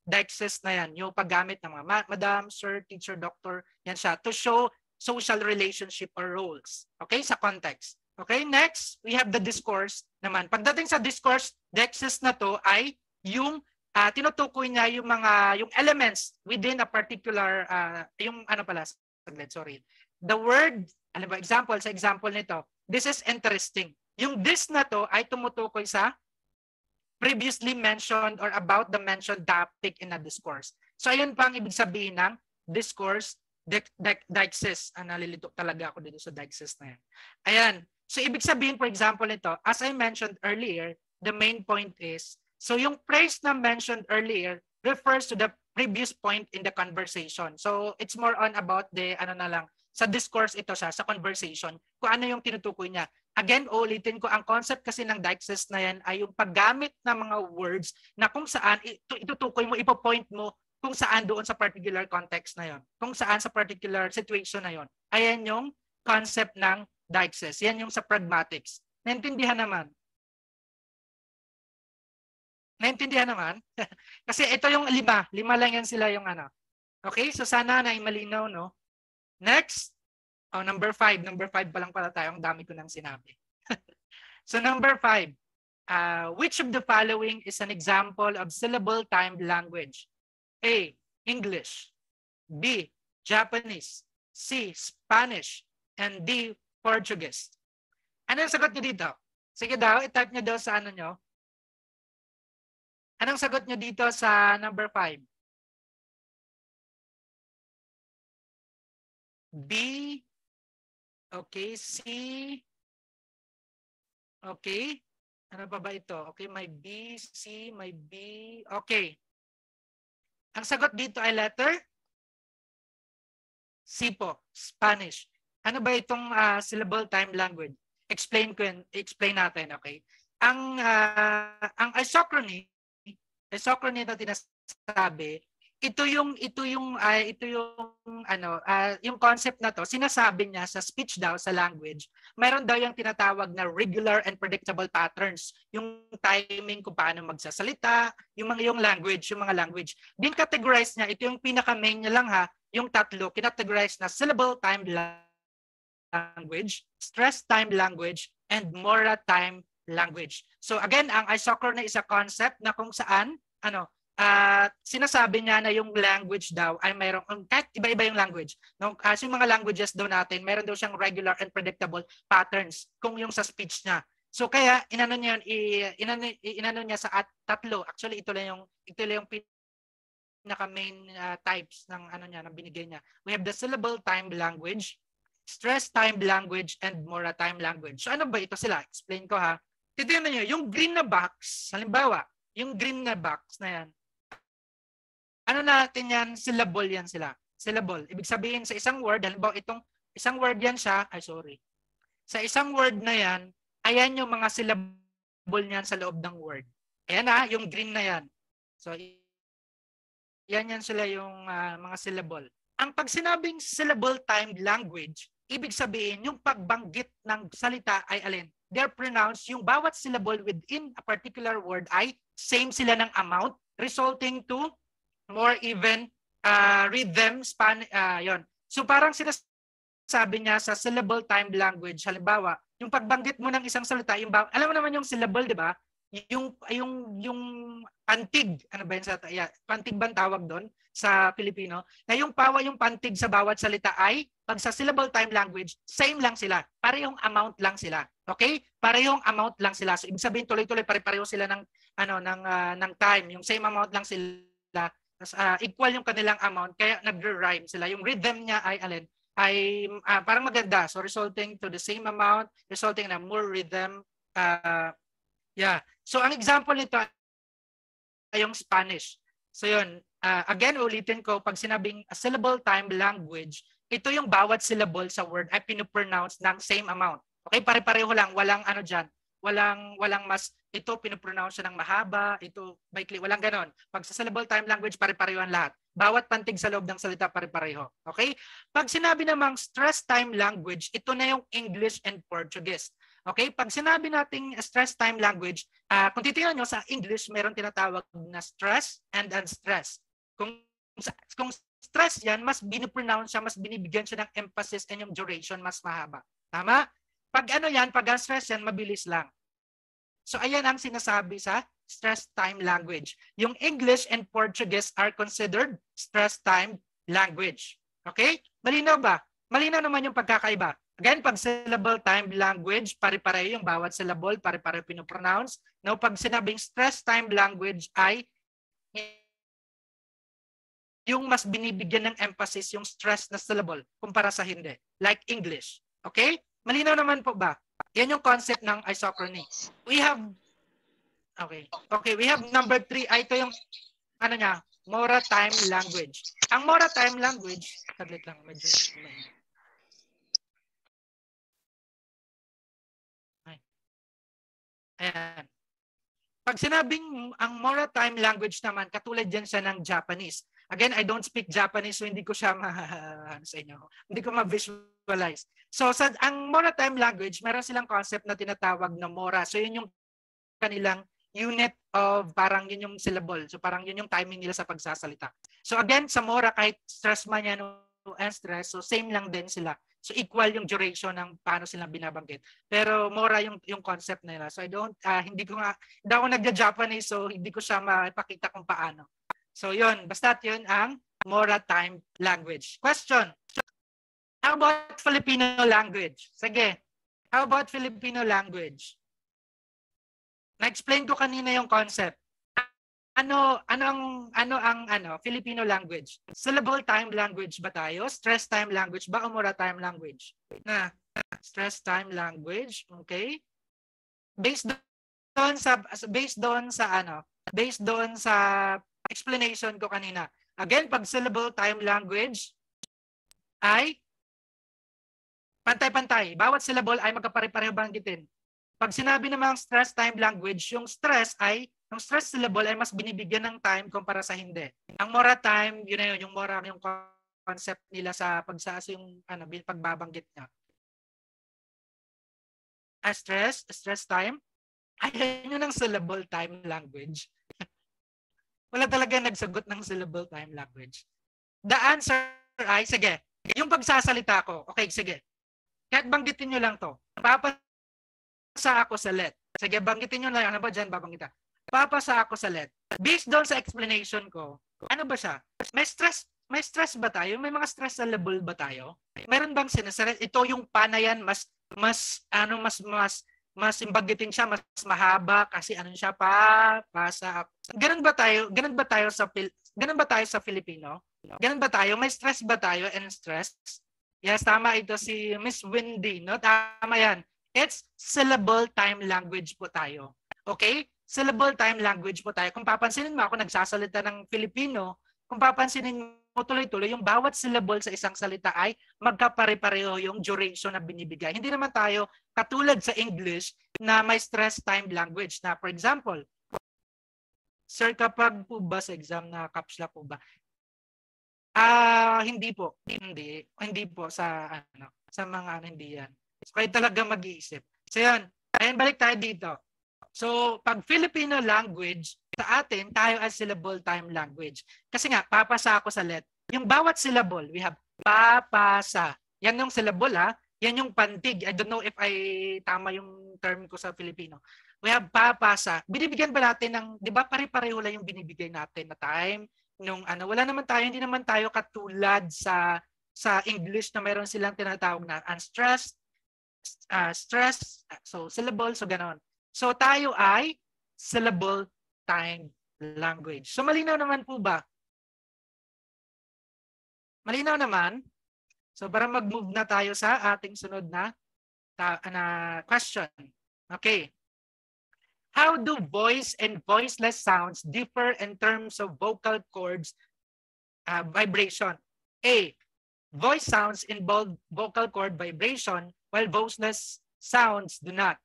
deixis na yan, yung paggamit ng mga madam, sir, teacher, doctor, yan siya, to show social relationship or roles. Okay, sa context. Okay, next, we have the discourse naman. Pagdating sa discourse, deixis na to ay yung tinutukoy niya yung elements within a particular, the word, sa example nito, this is interesting. Yung this na to ay tumutukoy sa previously mentioned or about the mentioned topic in a discourse. So ayun pa ang ibig sabihin ng discourse deixis. Nalilito talaga ako dito sa deixis na yan. Ayan. So ibig sabihin, for example nito, as I mentioned earlier, the main point is, so yung phrase na mentioned earlier refers to the previous point in the conversation. So it's more on about the, sa discourse ito siya, sa conversation, kung ano yung tinutukoy niya. Again, ulitin ko, ang concept kasi ng deixis na yan ay yung paggamit ng mga words na kung saan itutukoy mo, ipopoint mo kung saan doon sa particular context na yon, kung saan sa particular situation na yon. Ayan yung concept ng deixis. Yan yung sa pragmatics. Naintindihan naman? Naintindihan naman? Kasi ito yung lima lang yan sila yung Okay, so sana na malinaw, no? Next. Number 5. Number 5 pa lang pala tayo. Ang dami ko nang sinabi. So number 5. which of the following is an example of syllable-timed language? A. English. B. Japanese. C. Spanish. And D. Portuguese. Ano ang sagot nyo dito? Sige daw, i-type nyo daw sa ano nyo. Anong sagot nyo dito sa number 5? B. Okay, C. Okay. Ano pa ba ito? Okay, may B, C, may B. Okay. Ang sagot dito ay letter C po, Spanish. Ano ba itong syllable time language? Explain natin, okay? Ang isochrony na tinasabi, ito yung concept na to, sinasabi niya sa speech daw, sa language, mayroon daw yung tinatawag na regular and predictable patterns, yung timing kung paano magsasalita, yung mga language. Din categorize niya, ito yung pinaka-main niya lang ha, yung tatlo, kinategorize na syllable time language, stress time language, and mora time language. So again, ang isochrony is a concept na kung saan, sinasabi niya na yung language daw ay mayroong, kahit iba-iba yung language. No? Kasi yung mga languages daw natin, mayroon daw siyang regular and predictable patterns kung yung sa speech niya. So kaya inano niya sa tatlo. Actually ito lang yung pinaka main types ng ng binigay niya. We have the syllable time language, stress time language, and mora time language. So ano ba ito sila? Explain ko ha. Titignan niyo, yung green na box, halimbawa, yung green na box na yan, ano natin yan? Syllable yan sila. Syllable. Ibig sabihin sa isang word, halimbawa itong isang word yan siya, sa isang word na yan, ayan yung mga syllable niyan sa loob ng word. Ayan yung green na yan. So, yan sila yung mga syllable. Ang pag sinabing syllable timed language, ibig sabihin yung pagbanggit ng salita ay alin? They're pronounced, yung bawat syllable within a particular word ay same sila ng amount, resulting to more even rhythm, yon. So parang sinasabi niya sa syllable timed language, halimbawa, yung pagbanggit mo ng isang salita, alam mo naman yung syllable, di ba? Yung pantig, ano ba yun pantig ba ang tawag doon sa Filipino? Na yung pantig sa bawat salita ay, pag sa syllable time language, same lang sila. Parehong amount lang sila. Okay? Parehong amount lang sila. So ibig sabihin tuloy-tuloy pare-pareho sila ng time. Yung same amount lang sila. Equal yung kanilang amount kaya nagre-rhyme sila. Yung rhythm niya ay parang maganda. So resulting to the same amount, resulting in a more rhythm. Yeah. So ang example nito ay yung Spanish. So yun, again ulitin ko, pag sinabing a syllable time language, ito yung bawat syllable sa word ay pinopronounce ng same amount. Okay, pare-pareho lang, walang diyan. Walang mas, ito pinopronounce siya ng mahaba, ito maikli, walang ganon. Pag sa syllable time language, pare-pareho ang lahat. Bawat pantig sa loob ng salita, pare-pareho. Okay? Pag sinabi namang stress time language, ito na yung English and Portuguese. Okay? Pag sinabi nating stress time language, kung titingnan nyo sa English, meron tinatawag na stress and unstress. Kung stress yan, mas binopronounce siya, mas binibigyan siya ng emphasis and yung duration mas mahaba. Tama? Pag pag stress yan, mabilis lang. So ayan ang sinasabi sa stress time language. Yung English and Portuguese are considered stress time language. Okay? Malinaw ba? Malinaw naman yung pagkakaiba. Again, pag syllable time language, pare-pareho yung bawat syllable, pare-pareho pinopronounce. Now, pag sinabing stress time language ay yung mas binibigyan ng emphasis yung stress na syllable kumpara sa hindi. Like English. Okay? Malinaw naman po ba? Yan yung concept ng isochrony. We have we have number 3. Ito yung mora time language. Ang mora time language, saglit lang, medyo ayan. Pag sinabing ang mora time language naman, katulad dyan siya ng Japanese. Again, I don't speak Japanese, so hindi ko siya sa inyo. Hindi ko ma-visualize. So ang mora time language, meron silang concept na tinatawag na mora. So yun yung kanilang unit of parang yun yung syllable. So parang yun yung timing nila sa pagsasalita. So again, sa mora, kahit stress man yan and stress, so same lang din sila. So equal yung duration ng paano sila binabanggit. Pero mora yung concept nila. So I don't hindi ako nagja-Japanese, so hindi ko siya maipakita kung paano. So yun, basta yun ang mora time language. Question. How about Filipino language? Sige. How about Filipino language? Na-explain ko kanina yung concept. Ano ang Filipino language? Syllable time language ba tayo? Stress time language ba o mora time language? Stress time language, okay? Based doon sa explanation ko kanina. Again, pag syllable time language ay pantay-pantay. Bawat syllable ay magkapare-pareho banggitin. Pag sinabi namang stress time language, yung stress syllable ay mas binibigyan ng time kumpara sa hindi. Ang mora time, yun na yun, yung mora yung concept nila sa yung pagbabanggit niya. Stress time, ayan yun ang syllable time language. Wala talaga nagsagot ng syllable time language. The answer ay, sige, yung pagsasalita ko, okay, sige. Kahit banggitin nyo lang to. Papasa ako sa let. Sige, banggitin nyo lang. Ano ba dyan babanggitan? Papasa ako sa let. Based doon sa explanation ko, ano ba siya? May stress ba tayo? May mga stress syllable ba tayo? Meron bang sinasabi? Ito yung panayan, mas imbanggitin siya, mas mahaba kasi siya papasa. Ganun ba tayo sa Filipino? Ganun ba tayo? May stress ba tayo and stress? Yes, tama ito si Miss Wendy, no? Tama yan. It's syllable time language po tayo. Okay? Syllable time language po tayo. Kung papansinin mo ako nagsasalita ng Filipino, kung papansinin mo tuloy-tuloy, yung bawat syllable sa isang salita ay magkapare-pareho yung duration na binibigay. Hindi naman tayo katulad sa English na may stress time language na, for example, sir, kapag po ba sa exam na caps lock po ba? Hindi po. Hindi po sa mga hindi yan. So, kayo talaga mag-iisip. So yan. Ayan, balik tayo dito. So, pag Filipino language, sa atin, tayo as syllable time language. Kasi nga, papasa ako sa let. Yung bawat syllable, we have papasa. Yan yung syllable Yan yung pantig. I don't know if tama yung term ko sa Filipino. We have papasa. Binibigyan ba natin ng, di ba pare-pareho lang yung binibigay natin na time? Wala naman tayo, hindi naman tayo katulad sa English na meron silang tinatawag na unstressed, stress, so syllable, so ganon. So tayo ay syllable time language. So malinaw naman po ba? Malinaw naman? So para mag-move na tayo sa ating sunod na question. Okay. How do voice and voiceless sounds differ in terms of vocal cords vibration? A. Voice sounds involve vocal cord vibration while voiceless sounds do not.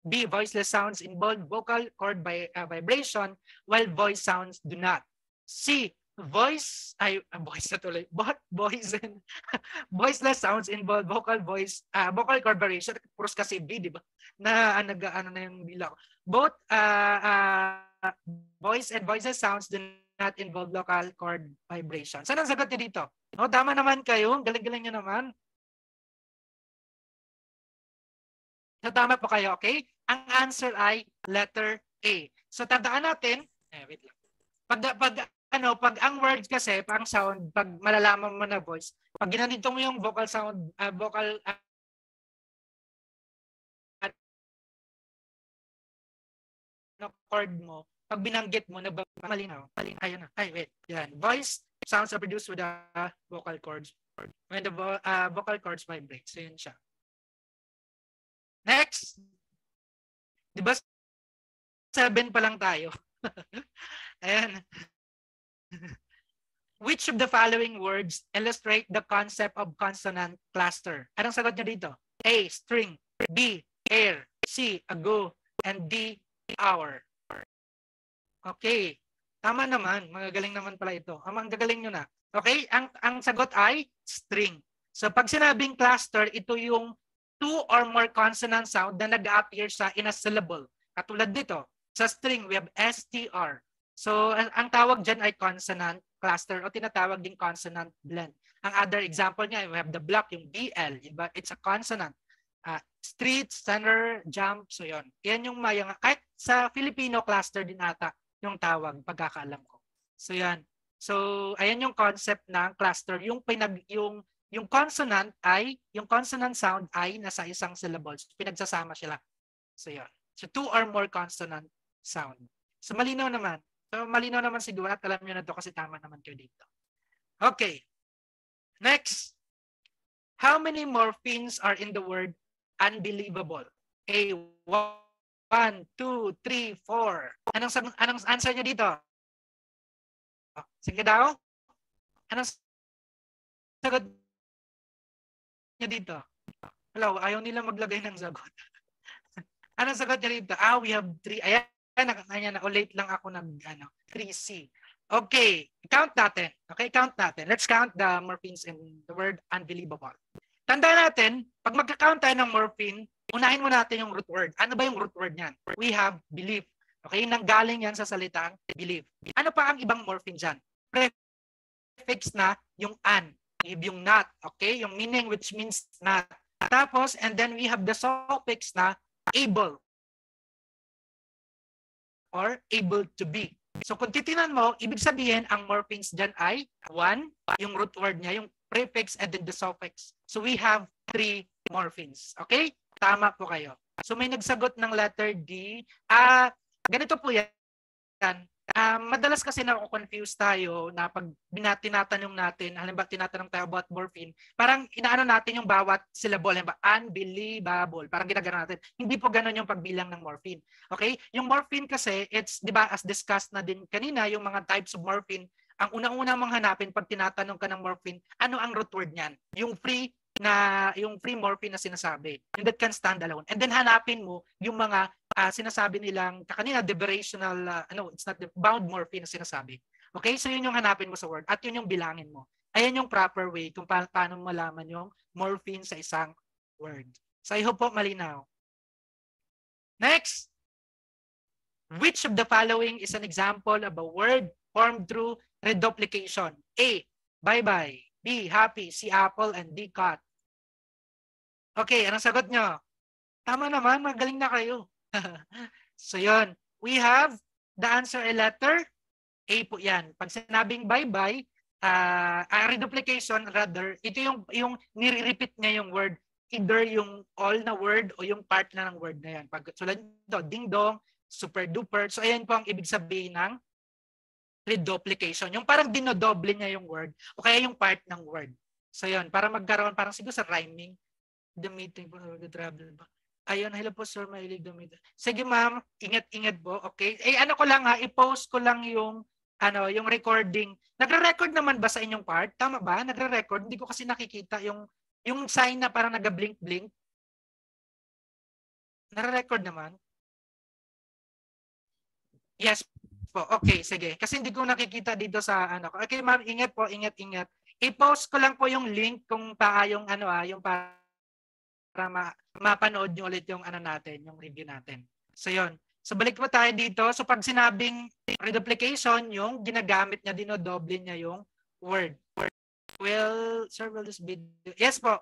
B. Voiceless sounds involve vocal cord vibration while voice sounds do not. C. Voiceless sounds involve vocal cord vibration. Puros kasi B, di ba? Na yung bila ko. Both voice and voiceless sounds do not involve vocal cord vibration. Saan ang sagot niyo dito? Tama naman kayo. Galing-galing nyo naman. So tama po kayo, okay? Ang answer ay letter A. So tandaan natin, wait lang. Pag ang words kasi, pang sound, pag malalaman mo na voice, pag ginanito mo yung vocal sound, chord mo, pag binanggit mo, malinaw. Ayun na. Wait. Yan. Voice sounds are produced with the vocal cords. When the vocal cords vibrate. So yun siya. Next. Di ba 7 pa lang tayo? Ayan. Which of the following words illustrate the concept of consonant cluster? Anong sagot niyo dito? A. String. B. Air. C. Ago. And D. Hour. Okay. Tama naman. Magagaling naman pala ito. Ang gagaling nyo na. Okay? Ang sagot ay string. So pag sinabing cluster, ito yung 2 or more consonant sound na nag-appear in a syllable. Katulad dito. Sa string, we have STR. So ang tawag dyan ay consonant cluster o tinatawag ding consonant blend. Ang other example niya, we have the block, yung BL, diba? It's a consonant. Street, center, jump, so yon. Yan yung mayang, kahit sa Filipino cluster din ata yung tawag, pagkakaalam ko. So yan. So ayan yung concept ng cluster, yung consonant sound ay nasa isang syllables, pinagsasama sila. So yan. So two or more consonant sound. So malinaw naman. So malinaw naman siguro at alam niyo na to kasi tama naman kayo dito. Okay. Next. How many morphemes are in the word unbelievable? A, 1, 2, 3, 4. Anong answer niyo dito? Sige daw. Anong sagot niyo dito? Hello, ayaw nila maglagay ng sagot. Anong sagot niyo dito? We have 3. Ayan, ulit lang ako 3C. Okay, count natin. Okay, count natin. Let's count the morphemes in the word unbelievable. Tandaan natin, pag magka-count tayo ng morpheme, unahin mo natin yung root word. Ano ba yung root word niyan? We have believe. Okay, nanggaling yan sa salitang believe. Ano pa ang ibang morpheme dyan? Prefix na yung an, yung not. Okay, yung meaning which means not. Tapos, and then we have the suffix na able or able to be. So kung titinan mo, ibig sabihin ang morphemes dyan ay 1, yung root word niya, yung prefix and then the suffix. So we have 3 morphemes. Okay? Tama po kayo. So may nagsagot ng letter D. Ganito po yan. Madalas kasi na-confuse tayo na pag tinatanong natin, halimbawa tinatanong tayo about morpheme, parang inaano natin yung bawat syllable, halimbawa unbelievable, parang ginagano natin. Hindi po ganoon yung pagbilang ng morpheme. Okay? Yung morpheme kasi, it's, di ba, as discussed na din kanina, yung mga types of morpheme, ang unang-una mong hanapin pag tinatanong ka ng morpheme, ano ang root word niyan? Yung free morpheme na sinasabi. And that can stand alone. And then hanapin mo yung mga sinasabi nilang kanina derivational it's not the bound morpheme na sinasabi. Okay? So yun yung hanapin mo sa word at yun yung bilangin mo. Ayan yung proper way kung paano malaman yung morpheme sa isang word. So I hope po malinaw. Next. Which of the following is an example of a word formed through reduplication? A, bye-bye. B, happy. C, apple. And D, cat. Okay, anong sagot nyo? Tama naman, magaling na kayo. So yun, we have the answer a letter A po yan. Pag sinabing bye-bye, reduplication rather, ito yung nire-repeat niya yung word, either yung all na word o yung part na ng word na yan. Pag tulad nito, ding-dong, super-duper. So ayan po ang ibig sabihin ng reduplication. Yung parang dinodoble niya yung word o kaya yung part ng word. So yun, para magkaroon, parang siguro sa rhyming, the meeting po, the travel ba? Ayun, hello po sir, mahilig the meeting. Sige ma'am, ingat-ingat po, okay? Ano ko lang i-post ko lang yung yung recording. Nagre-record naman ba sa inyong part? Tama ba? Nagre-record? Hindi ko kasi nakikita yung sign na parang nag-blink-blink. Nagre-record naman? Yes po. Okay, sige. Kasi hindi ko nakikita dito sa Okay, ma'am, ingat po, ingat-ingat. I-post ko lang po yung link kung yung yung para mapanood nyo ulit yung natin, yung review natin. So yun. So balik po tayo dito. So pag sinabing reduplication, yung ginagamit niya, dinodoble niya yung word. Will, sir, will this video? Yes po.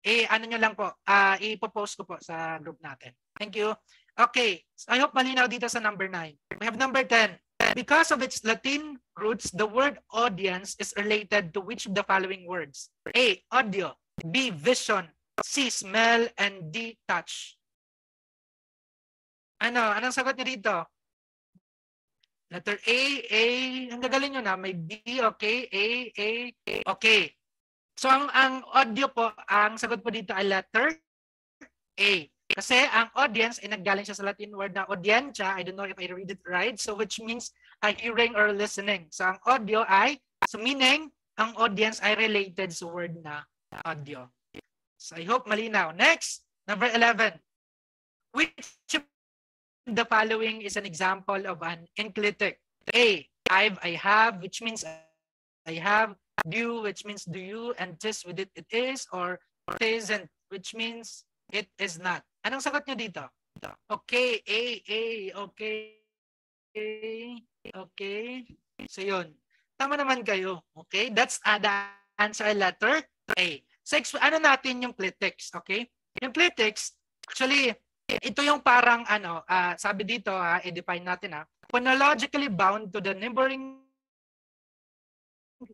Nyo lang po. Ipopost ko po sa group natin. Thank you. Okay. So I hope malinaw dito sa number 9. We have number 10. Because of its Latin roots, the word audience is related to which of the following words? A, audio. B, vision. C, smell. And D, touch. Anong sagot niyo dito? Letter A. Ang gagaling nyo na. May B, okay. A, okay. So ang audio po, ang sagot po dito ay letter A. Kasi ang audience ay naggaling siya sa Latin word na audientia. I don't know if I read it right. So which means hearing or listening. So ang audio ay, so meaning, ang audience ay related sa word na audio. So I hope malinaw. Next, number 11. Which of the following is an example of an enclitic? A, I have, which means I have. Do, which means do you. And tis with it is. Or it isn't, which means it is not. Anong sagot nyo dito? Okay, A, okay. Okay. So yun. Tama naman kayo. Okay? That's the answer, letter A. So, ano natin yung clitics, okay? Yung clitics, actually, ito yung parang sabi dito, i-define natin, phonologically bound to the neighboring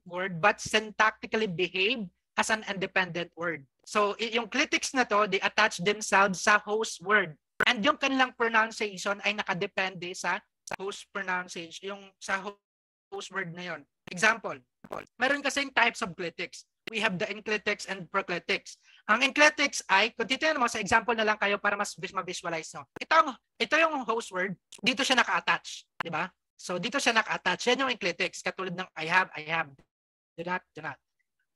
word but syntactically behave as an independent word. So, yung clitics na to, they attach themselves sa host word. And yung kanilang pronunciation ay nakadepende sa host pronunciation, yung sa host word na yon. Example, meron kasing types of clitics. We have the enclitics and proclitics. Ang enclitics ay, kung titignan mo sa example na lang kayo para mas ma-visualize no. Ito yung host word, dito siya naka-attach, di ba? So dito siya naka-attach. Yan yung enclitics, katulad ng I have, do not.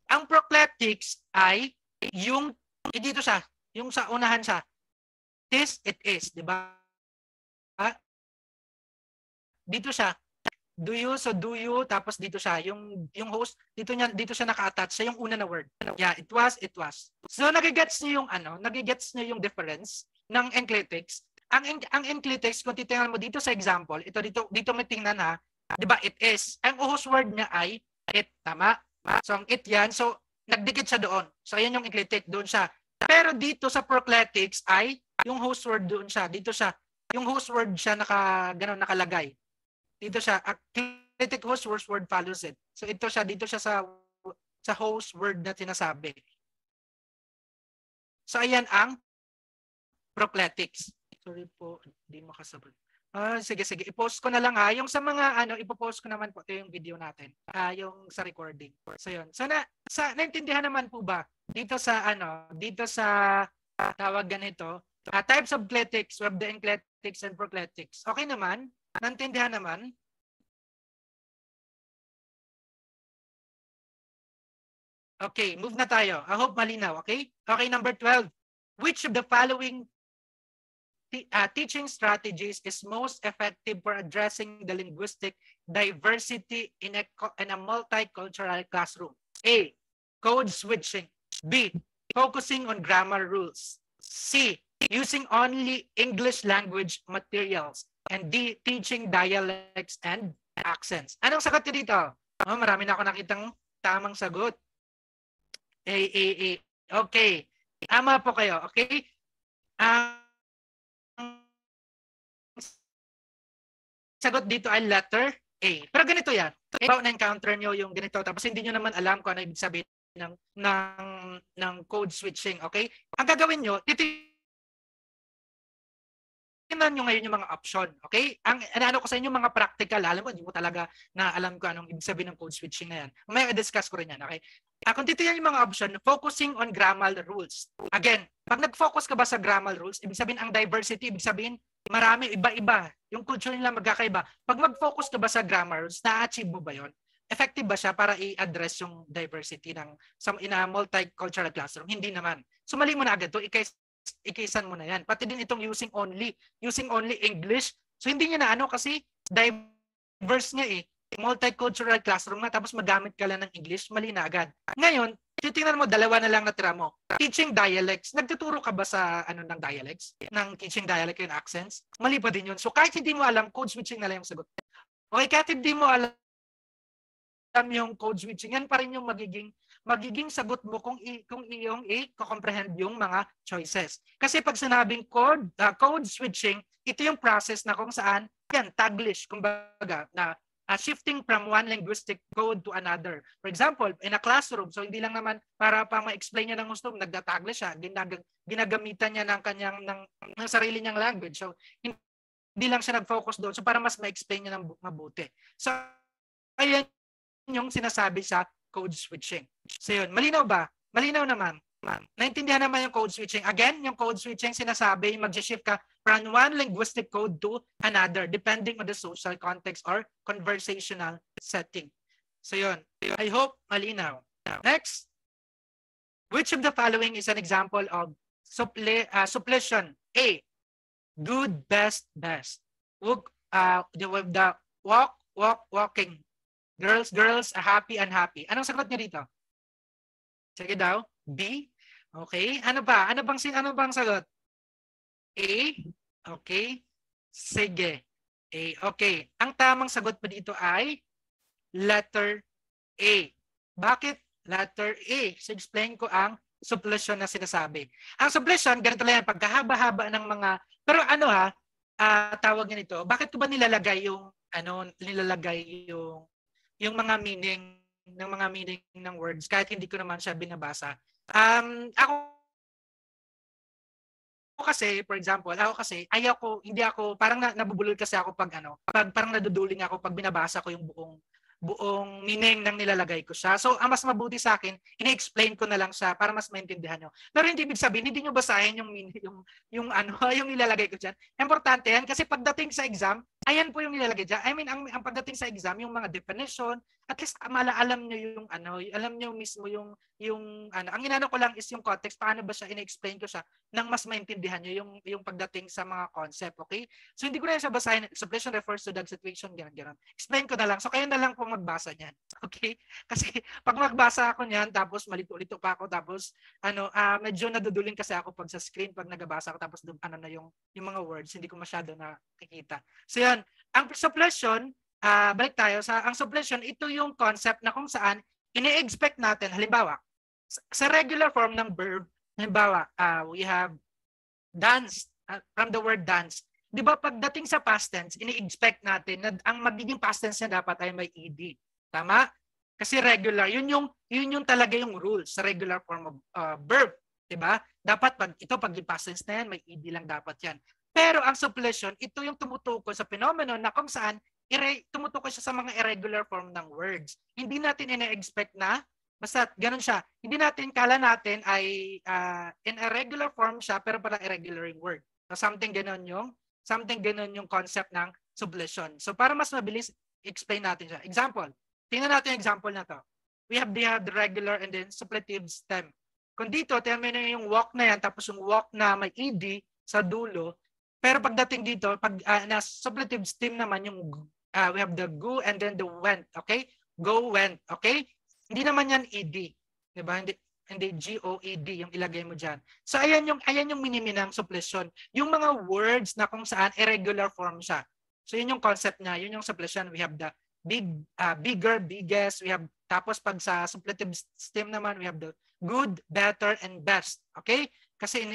Ang proclitics ay yung dito siya, yung sa unahan siya. This, it is, di ba? Dito siya, do you, so do you, tapos dito siya, yung host, dito siya naka-attach, siya yung una na word. Yeah, it was. So nagigets niyo yung nagigets niyo yung difference ng enclitics. Ang enclitics, kung titingnan mo dito sa example, dito may tingnan di ba, it is. Ang host word niya ay it, tama? So ang it yan, so nagdikit siya doon. So ayan yung enclitic, doon siya. Pero dito sa proclitics ay yung host word doon siya, dito siya. Yung host word siya nakalagay. Dito siya, enclitic host word follows it. So ito siya, dito siya sa host word na sinasabi. So ayan ang proclitics. Sorry po, hindi makasabot. Sige. I-post ko na lang yung sa mga ipo-post ko naman po ito yung video natin. Yung sa recording. So yun. So naintindihan naman po ba dito sa tawag ganito, types of clitics, we have the enclitics and proclitics. Okay naman? Naintindihan naman? Okay, move na tayo. I hope malinaw, okay? Okay, number 12. Which of the following teaching strategies is most effective for addressing the linguistic diversity in a multicultural classroom? A, code switching. B, focusing on grammar rules. C, using only English language materials. And D, teaching dialects and accents. Anong sagot niyo dito? Marami na ako nakitang tamang sagot. A. Okay. Tama po kayo. Okay? Sagot dito ay letter A. Pero ganito yan. Ikaw na-encounter nyo yung ganito tapos hindi nyo naman alam kung ano ibig sabihin ng code switching. Okay? Ang gagawin nyo, tingnan nyo ngayon yung mga option. Okay? Ang ano ko sa inyo mga practical, alam mo, hindi mo talaga na alam ko anong ibig sabihin ng code switching na yan. May discuss ko rin yan. Okay? Kung titignan yung mga option, focusing on grammar rules. Again, pag nag-focus ka ba sa grammar rules, ibig sabihin ang diversity, ibig sabihin marami, iba-iba. Yung culture nila magkakaiba. Pag mag-focus ka ba sa grammar rules, na-achieve mo ba yon? Effective ba siya para i-address yung diversity in a multicultural classroom? Hindi naman. So mali mo na agad to, ikaisan mo na yan. Pati din itong using only English. So hindi niya na kasi diverse nga multicultural classroom na tapos magamit ka lang ng English, mali na agad. Ngayon, titingnan mo, dalawa na lang natira mo. Teaching dialects. Nagtuturo ka ba sa ng dialects? Ng teaching dialect and accents? Mali pa din yun. So kahit hindi mo alam, code switching na lang yung sagot. Okay, kahit hindi mo alam yung code switching, yan pa rin yung magiging sagot mo kung iyong i-comprehend yung mga choices. Kasi pag sinabing code switching, ito yung process na kung saan, yan, taglish, kumbaga, na shifting from one linguistic code to another. For example, in a classroom, so hindi lang naman para pa ma-explain niya ng gusto, nagda-taglish siya, ginagamitan niya ng sarili niyang language. So, hindi lang siya nag-focus doon. So, para mas ma-explain niya ng mabuti. So, ayan yung sinasabi sa code switching. So yun, malinaw ba? Malinaw naman. Naintindihan naman yung code switching. Again, yung code switching sinasabi, mag-shift ka from one linguistic code to another depending on the social context or conversational setting. So yun, I hope malinaw. Next, which of the following is an example of suppletion? A, good, best, best. The walking. Girls, happy, unhappy. Anong sagot niyo dito? Sige daw. B. Okay. Ano bang sagot? A. Okay. Sige. A. Okay. Ang tamang sagot pa dito ay letter A. Bakit letter A? So explain ko ang suppletion na sinasabi. Ang suppletion, ganito lang yan, pagkahaba-haba ng mga, pero ano ha, tawag nito, bakit ko ba nilalagay yung mga meaning ng words kahit hindi ko naman siya binabasa? Ako kasi, for example, hindi ako, parang nabubulol kasi ako pag parang naduduling ako pag binabasa ko yung buong meaning ng nilalagay ko siya. So, ang mas mabuti sa akin, ini-explain ko na lang siya para mas maintindihan nyo. Pero hindi ibig sabihin, hindi nyo basahin yung yung nilalagay ko dyan. Importante yan kasi pagdating sa exam, ayan po yung nilalagay dyan. I mean, ang pagdating sa exam, yung mga definition, at least alam nyo alam nyo mismo ang inano ko lang is yung context, paano ba siya, ini-explain ko siya nang mas maintindihan nyo yung pagdating sa mga concept, okay? So, hindi ko na siya basahin. Suppletion refers to that situation, gano'n. Explain ko na lang. So, kayo na lang po magbasa niyan. Okay? Kasi pag magbasa ako niyan, tapos malito-lito pa ako, tapos medyo naduduling kasi ako pag sa screen, pag nagabasa ako, tapos na yung mga words, hindi ko masyado nakikita. So, yan. Ang suppletion, balik tayo ang suppletion, ito yung concept na kung saan ini-expect natin, halimbawa, sa regular form ng verb, halimbawa, we have dance, from the word dance. Di ba pagdating sa past tense, ini-expect natin na ang magiging past tense niya dapat ay may ed. Tama? Kasi regular, yun yung talaga yung rules sa regular form of verb. Di ba? Dapat pag past tense na yan, may ed lang dapat yan. Pero ang suppletion, ito yung tumutukoy sa phenomenon na kung saan tumutukoy siya sa mga irregular form ng words. Hindi natin ina-expect na basta ganun siya. Hindi natin, kala natin ay in a regular form siya pero parang irregular yung word. So something ganun yung concept ng suppletion. So para mas mabilis, explain natin siya. Example, tingnan natin yung example na to. We have the regular and then suppletive stem. Kung dito, tingnan mo na yung walk na yan, tapos yung walk na may ed sa dulo. Pero pagdating dito, pag na suppletive stem naman yung we have the go and then the went. Okay? Go, went. Okay? Hindi naman yan ed. Diba? Hindi GOED yung ilagay mo dyan. So ayan yung minimi ng suppletion. Yung mga words na kung saan irregular form siya. So yun yung concept niya. Yun yung suppletion. We have the bigger, biggest. We have, tapos pag sa suppletive stem naman, we have the good, better, and best. Okay? Kasi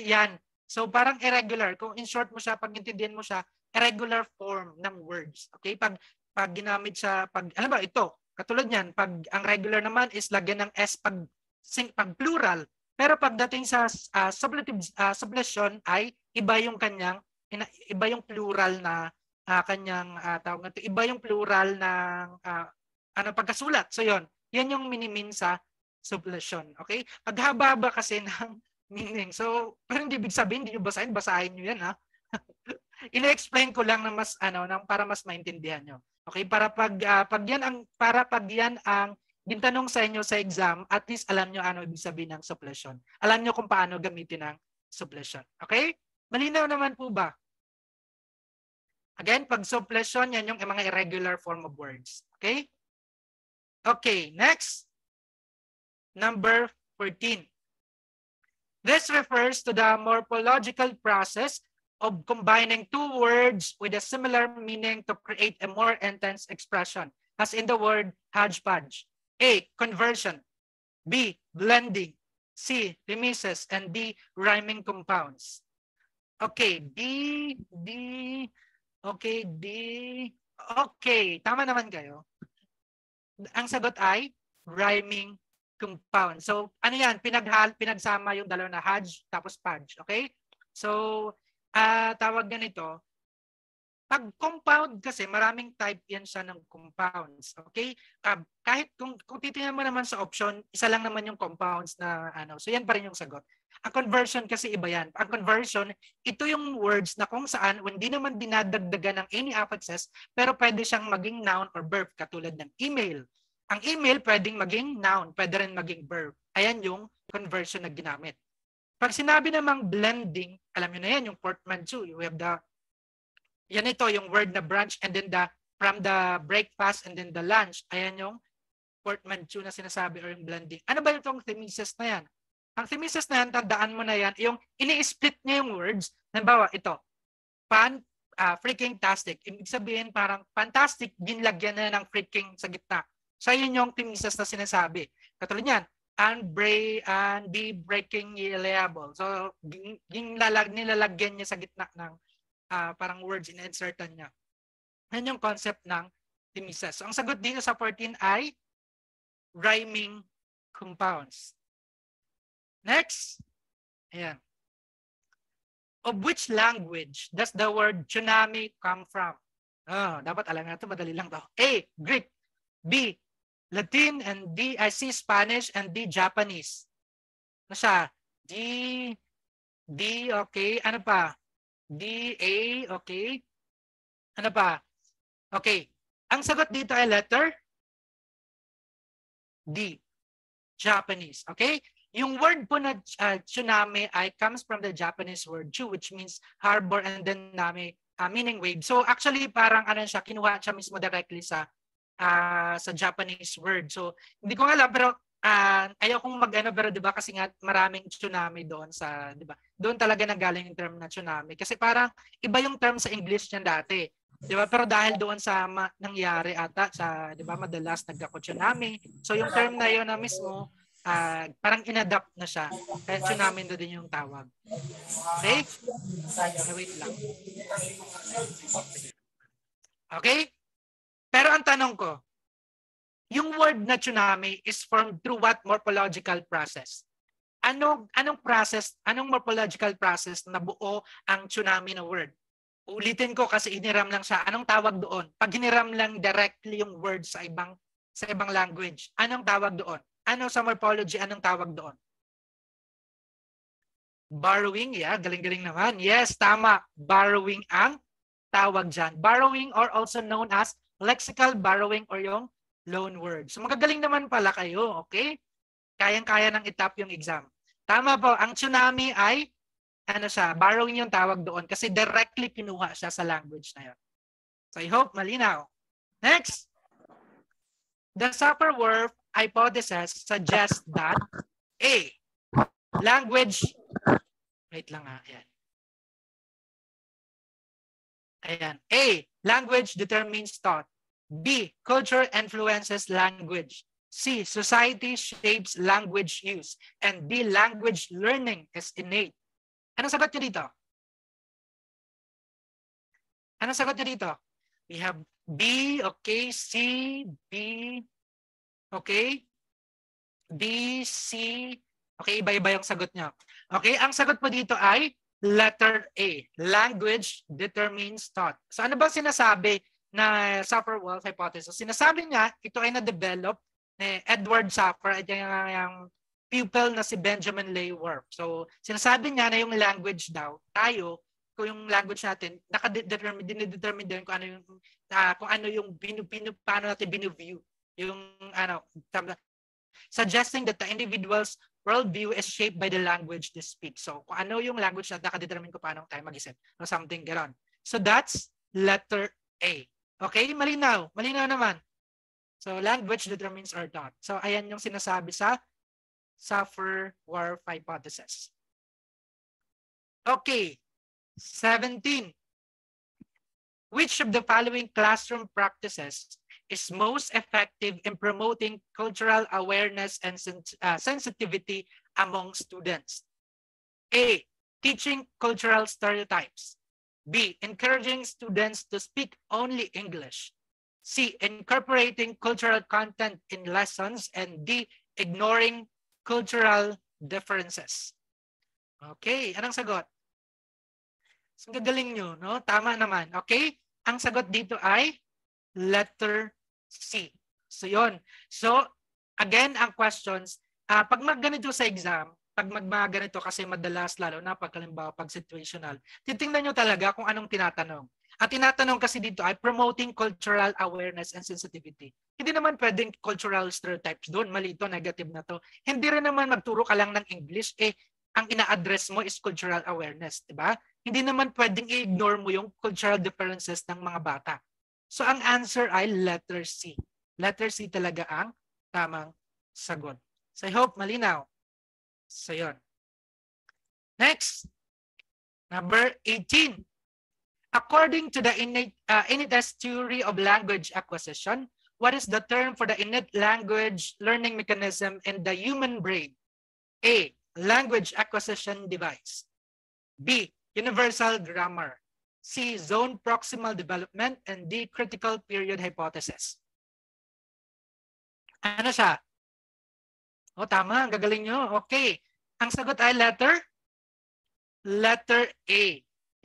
yan. So parang irregular. Kung in short mo siya, pag intindihan mo siya, irregular form ng words. Okay? Pag ginamit siya, alam ba, ito, katulad niyan, pag ang regular naman is lagyan ng S pag plural. Pero pagdating sa suppletion ay iba yung plural na kanyang tawag nito, iba yung plural ng pagkasulat. So yon, yan yung minimin sa suppletion. Okay? Paghaba-haba kasi ng meaning. So, pero hindi ibig sabihin, hindi nyo basahin nyo yan, ha? Ina-explain ko lang na mas para mas maintindihan nyo. Okay, para pag yan ang gintanong sa inyo sa exam, at least alam nyo ano ibig sabihin ng suppletion. Alam nyo kung paano gamitin ang suppletion. Okay? Malinaw naman po ba? Again, pag suppletion, yan yung mga irregular form of words. Okay? Okay, next. Number 14. This refers to the morphological process of combining two words with a similar meaning to create a more intense expression, as in the word hodgepodge. A, conversion. B, blending. C, remises. And D, rhyming compounds. Okay, D. Okay, D. Okay, tama naman kayo. Ang sagot ay rhyming compound. So, ano yan? Pinagsama yung dalawa na hodge tapos podge. Okay? So, tawag ganito. Pag compound kasi, maraming type yan siya ng compounds. Okay? Kahit kung titingnan mo naman sa option, isa lang naman yung compounds na So, yan pa rin yung sagot. Ang conversion kasi iba yan. Ang conversion, ito yung words na kung saan, hindi naman dinadagdagan ng any affixes, pero pwede siyang maging noun or verb, katulad ng email. Ang email pwedeng maging noun, pwede rin maging verb. Ayan yung conversion na ginamit. Pag sinabi namang blending, alam nyo na yan, yung portmanteau. You have yan ito, yung word na branch and then from the breakfast and then the lunch. Ayan yung portmanteau na sinasabi or yung blending. Ano ba itong themesis na yan? Ang themesis na yan, tandaan mo na yan, yung ini-split niya yung words. Halimbawa, ito, pan, freaking tastic. Ibig sabihin parang fantastic, ginlagyan na ng freaking sa gitna. So yun yung timisas na sinasabi. Katulad yan, and be breaking reliable. So nilalagyan niya sa gitna ng parang words in-insertan niya. Yan yung concept ng timisas. So ang sagot dito sa 14 ay rhyming compounds. Next. Ayan. Of which language does the word tsunami come from? Dapat alam natin, madali lang to. A, Greek. B, Latin, and D, C, Spanish, and D, Japanese. Ano siya? D, okay. Ano pa? D, A, okay. Ano pa? Okay. Ang sagot dito ay letter D, Japanese. Okay? Yung word po na tsunami ay comes from the Japanese word chu, which means harbor, and then nami, meaning wave. So actually parang ano siya, kinuha siya mismo directly sa Japanese word. So hindi ko alam, pero ayaw kong mag-ano, pero 'di ba kasi nga maraming tsunami doon sa, 'di ba? Doon talaga nanggaling yung term na tsunami kasi parang iba yung term sa English niyan dati. 'Di ba? Pero dahil doon sa nangyari ata sa, 'di ba, madalas nagka-tsunami. So yung term na 'yon na mismo parang inadapt na siya. Kaya tsunami na din yung tawag. Okay? Wait lang. Okay? Pero ang tanong ko, yung word na tsunami is formed through what morphological process? Anong morphological process na buo ang tsunami na word? Ulitin ko kasi iniram lang siya. Anong tawag doon? Pag hiniram lang directly yung word sa ibang language, anong tawag doon? Ano sa morphology, anong tawag doon? Borrowing, yeah, galing-galing naman. Yes, tama. Borrowing ang tawag dyan. Borrowing or also known as lexical borrowing or yung loan word. So magagaling naman pala kayo, okay? Kayang-kaya nang itap yung exam. Tama po, ang tsunami ay ano siya, borrowing yung tawag doon kasi directly kinuha siya sa language na yun. So I hope malinaw. Next. The Sapir-Whorf hypothesis suggests that A, language, wait lang ayan. Ayan. A, language determines thought. B, culture influences language. C, society shapes language use. And D, language learning is innate. Anong sagot nyo dito? Anong sagot nyo dito? We have B, okay, C, B, okay, D, C, okay, iba-iba yung sagot nyo. Okay, ang sagot po dito ay letter A, language determines thought. So ano ba sinasabi na Sapir-Whorf hypothesis? Sinasabi niya, ito ay na-develop ni Edward Sapir at yung pupil na si Benjamin Leigh Whorf. So sinasabi niya na yung language daw, tayo, kung yung language natin, nakadetermine din kung ano yung paano natin binu-view yung suggesting that the individual's worldview is shaped by the language they speak. So kung ano yung language na nakadetermine ko paano tayo mag-isip or something gano'n. So that's letter A. Okay, malinaw. Malinaw naman. So language determines our thought. So ayan yung sinasabi sa Sapir-Whorf hypothesis. Okay. 17. Which of the following classroom practices is most effective in promoting cultural awareness and sensitivity among students? A, teaching cultural stereotypes. B, encouraging students to speak only English. C, incorporating cultural content in lessons. And D, ignoring cultural differences. Okay, anong sagot? So, gagaling nyo, no? Tama naman. Okay? Ang sagot dito ay letter C. So, yun. So, again, ang questions, pag magganito sa exam, pag magmaganito kasi madalas, lalo na pag situational, titingnan nyo talaga kung anong tinatanong. Ang tinatanong kasi dito ay promoting cultural awareness and sensitivity. Hindi naman pwedeng cultural stereotypes doon. Mali ito, negative na to. Hindi rin naman magturo ka lang ng English, ang ina-address mo is cultural awareness, di ba? Hindi naman pwedeng i-ignore mo yung cultural differences ng mga bata. So ang answer ay letter C. Letter C talaga ang tamang sagot. So I hope malinaw. So yun. Next, number 18. According to the innate theory of language acquisition, what is the term for the innate language learning mechanism in the human brain? A. Language acquisition device. B. Universal grammar. C. Zone proximal development. And D. Critical period hypothesis. Ano siya? O tama, ang gagaling nyo. Okay. Ang sagot ay letter A.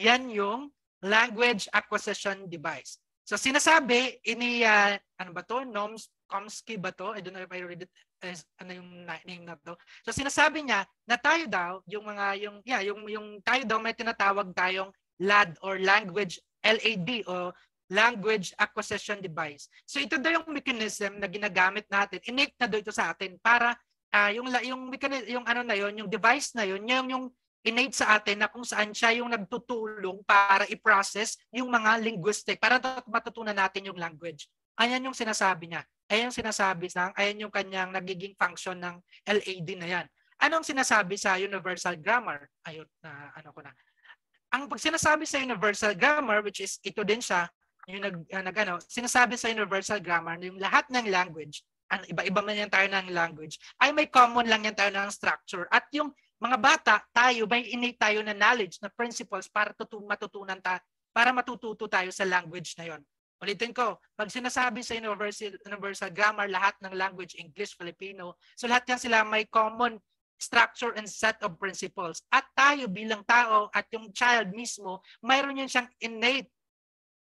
Yan yung language acquisition device. So sinasabi, ano ba to? Chomsky ba to? I don't know if I read it as ano yung name na to. So sinasabi niya na tayo daw, yung tayo daw may tinatawag tayong LAD or language LAD o language acquisition device. So ito daw yung mechanism na ginagamit natin. Innate na daw ito sa atin para yung ano na yon, yung device na yon, yung innate sa atin na kung saan siya yung nagtutulong para i-process yung mga linguistic para matutunan natin yung language. Ayan yung sinasabi niya. Ayan yung sinasabi ayan yung kanyang nagiging function ng LAD na yan. Anong sinasabi sa universal grammar? Ayun, Ang pag sinasabi sa universal grammar, which is ito din siya, yung sinasabi sa universal grammar na yung lahat ng language, iba-iba man yan tayo ng language, ay may common lang yan tayo ng structure. At yung mga bata, may innate tayo na knowledge, na principles para para matututo tayo sa language na yon. Ulitin ko, pag sinasabi sa universal grammar, lahat ng language, English, Filipino, so lahat yan sila may common structure and set of principles. At tayo bilang tao at yung child mismo, mayroon yan siyang innate.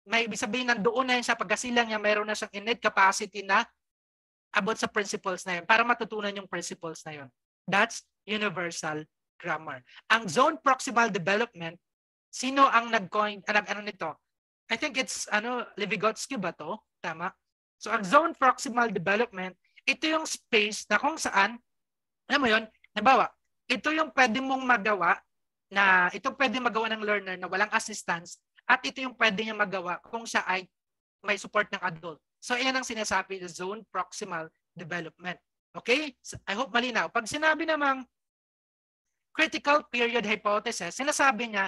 May ibig sabihin, nandoon na yan siya, pagkasilang niya, mayroon na siyang innate capacity na about sa principles na yun, para matutunan yung principles na yun. That's universal grammar. Ang zone proximal development, sino ang nag-coin, nito? I think it's Vygotsky ba to? Tama? So ang zone proximal development, ito yung space na kung saan, alam mo yun, nabawa, ito yung pwede mong magawa ng learner na walang assistance at ito yung pwede niya magawa kung siya ay may support ng adult. So yan ang sinasabi ng zone proximal development. Okay? So, I hope malinaw. Pag sinabi namang critical period hypothesis, sinasabi niya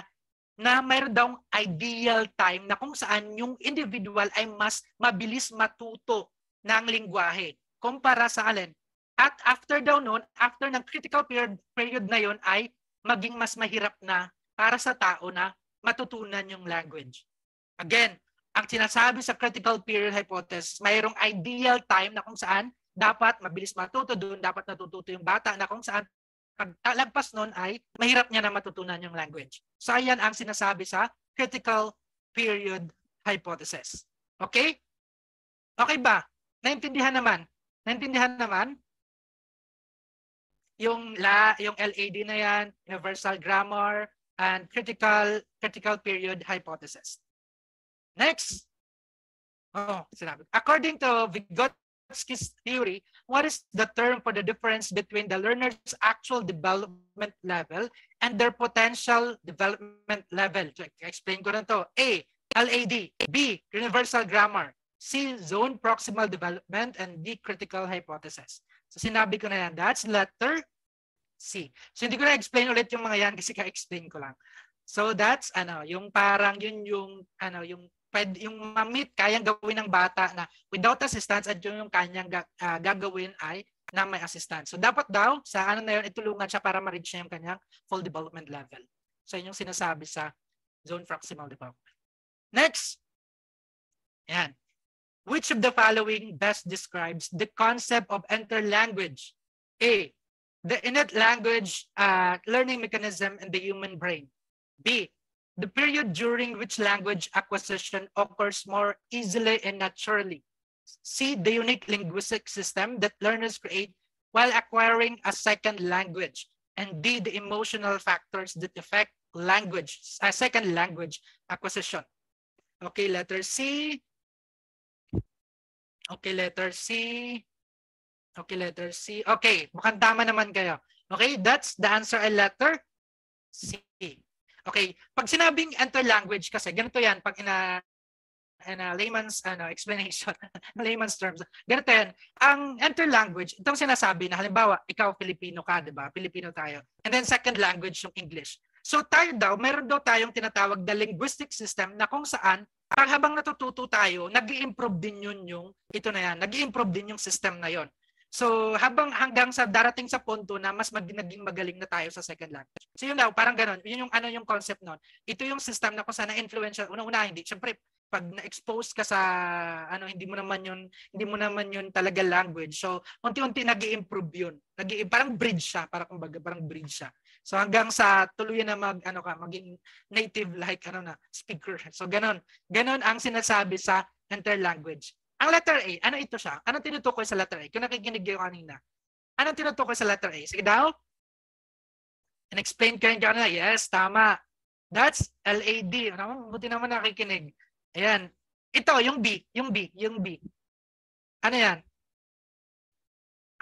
na mayroon daw ideal time na kung saan yung individual ay mas mabilis matuto ng lingwahe kumpara sa alin. At after daw noon, after ng critical period na yon ay maging mas mahirap na para sa tao na matutunan yung language. Again, ang sinasabi sa critical period hypothesis, mayroong ideal time na kung saan dapat mabilis matuto, doon dapat natututo yung bata na kung saan pag lagpas noon ay mahirap niya na matutunan yung language. So ayan ang sinasabi sa critical period hypothesis. Okay? Okay ba? Naintindihan naman? Yung LAD na yan, universal grammar, and critical period hypothesis. Next. According to Vygotsky's theory, what is the term for the difference between the learner's actual development level and their potential development level? So, explain ko na to. A. LAD. B. Universal grammar. C. Zone proximal development. And D. Critical hypothesis. So sinabi ko na yan. That's letter C. So hindi ko na explain ulit yung mga yan kasi ka-explain ko lang. So that's yung parang yung mamit kayang gawin ng bata na without assistance at yung kanyang gagawin ay na may assistance. So dapat daw sa na yun itulungan siya para ma-reach niya yung kanyang full development level. So yun yung sinasabi sa zone proximal development. Next. Yan. Which of the following best describes the concept of interlanguage? A. The innate language learning mechanism in the human brain. B. The period during which language acquisition occurs more easily and naturally. C. The unique linguistic system that learners create while acquiring a second language. And D. The emotional factors that affect second language acquisition. Okay, letter C. Okay, letter C. Okay, letter C. Okay, mukhang tama naman kayo. Okay, that's the answer ay letter C. Okay, pag sinabing interlanguage kasi, ganito yan, pag in a layman's explanation, layman's terms, ganito yan, ang interlanguage, itong sinasabi na halimbawa, ikaw Filipino ka, di ba? Filipino tayo. And then second language yung English. So tayo daw, meron daw tayong tinatawag na linguistic system na kung saan habang natututo tayo, nag-i-improve din yun yung, ito na yan, nag-i-improve din yung system na yon. So hanggang sa darating sa punto na mas naging magaling na tayo sa second language. So yun daw, parang ganun. Yun yung ano yung concept nun. Ito yung system na kung saan na-influential. Una-una, hindi. Siyempre, pag na-expose ka sa ano hindi mo naman yun talaga language. So unti-unti nag-i-improve yun. Parang bridge siya, parang bridge siya. So hanggang sa tuluyan na maging native like speaker. So ganon ang sinasabi sa interlanguage. Ang letter A, ano ito siya? Anong tinutukoy sa letter A? Kung nakikinig kayo kanina. Anong tinutukoy sa letter A? Sige daw. And-explain kayo kanina. Yes, tama. That's LAD. Buti naman nakikinig. Ayan. Ito, yung B. Ano yan?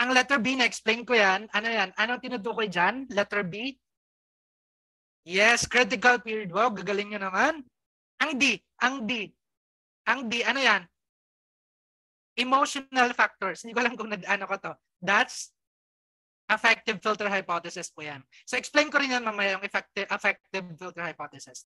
Ang letter B, na-explain ko yan. Ano yan? Anong tinutukoy dyan? Letter B? Yes, critical period. Wow, gagaling nyo naman. Ang D, ano yan? Emotional factors. Hindi ko alam kung nag-ano ko to. That's affective filter hypothesis po yan. So explain ko rin yan mamaya yung affective filter hypothesis.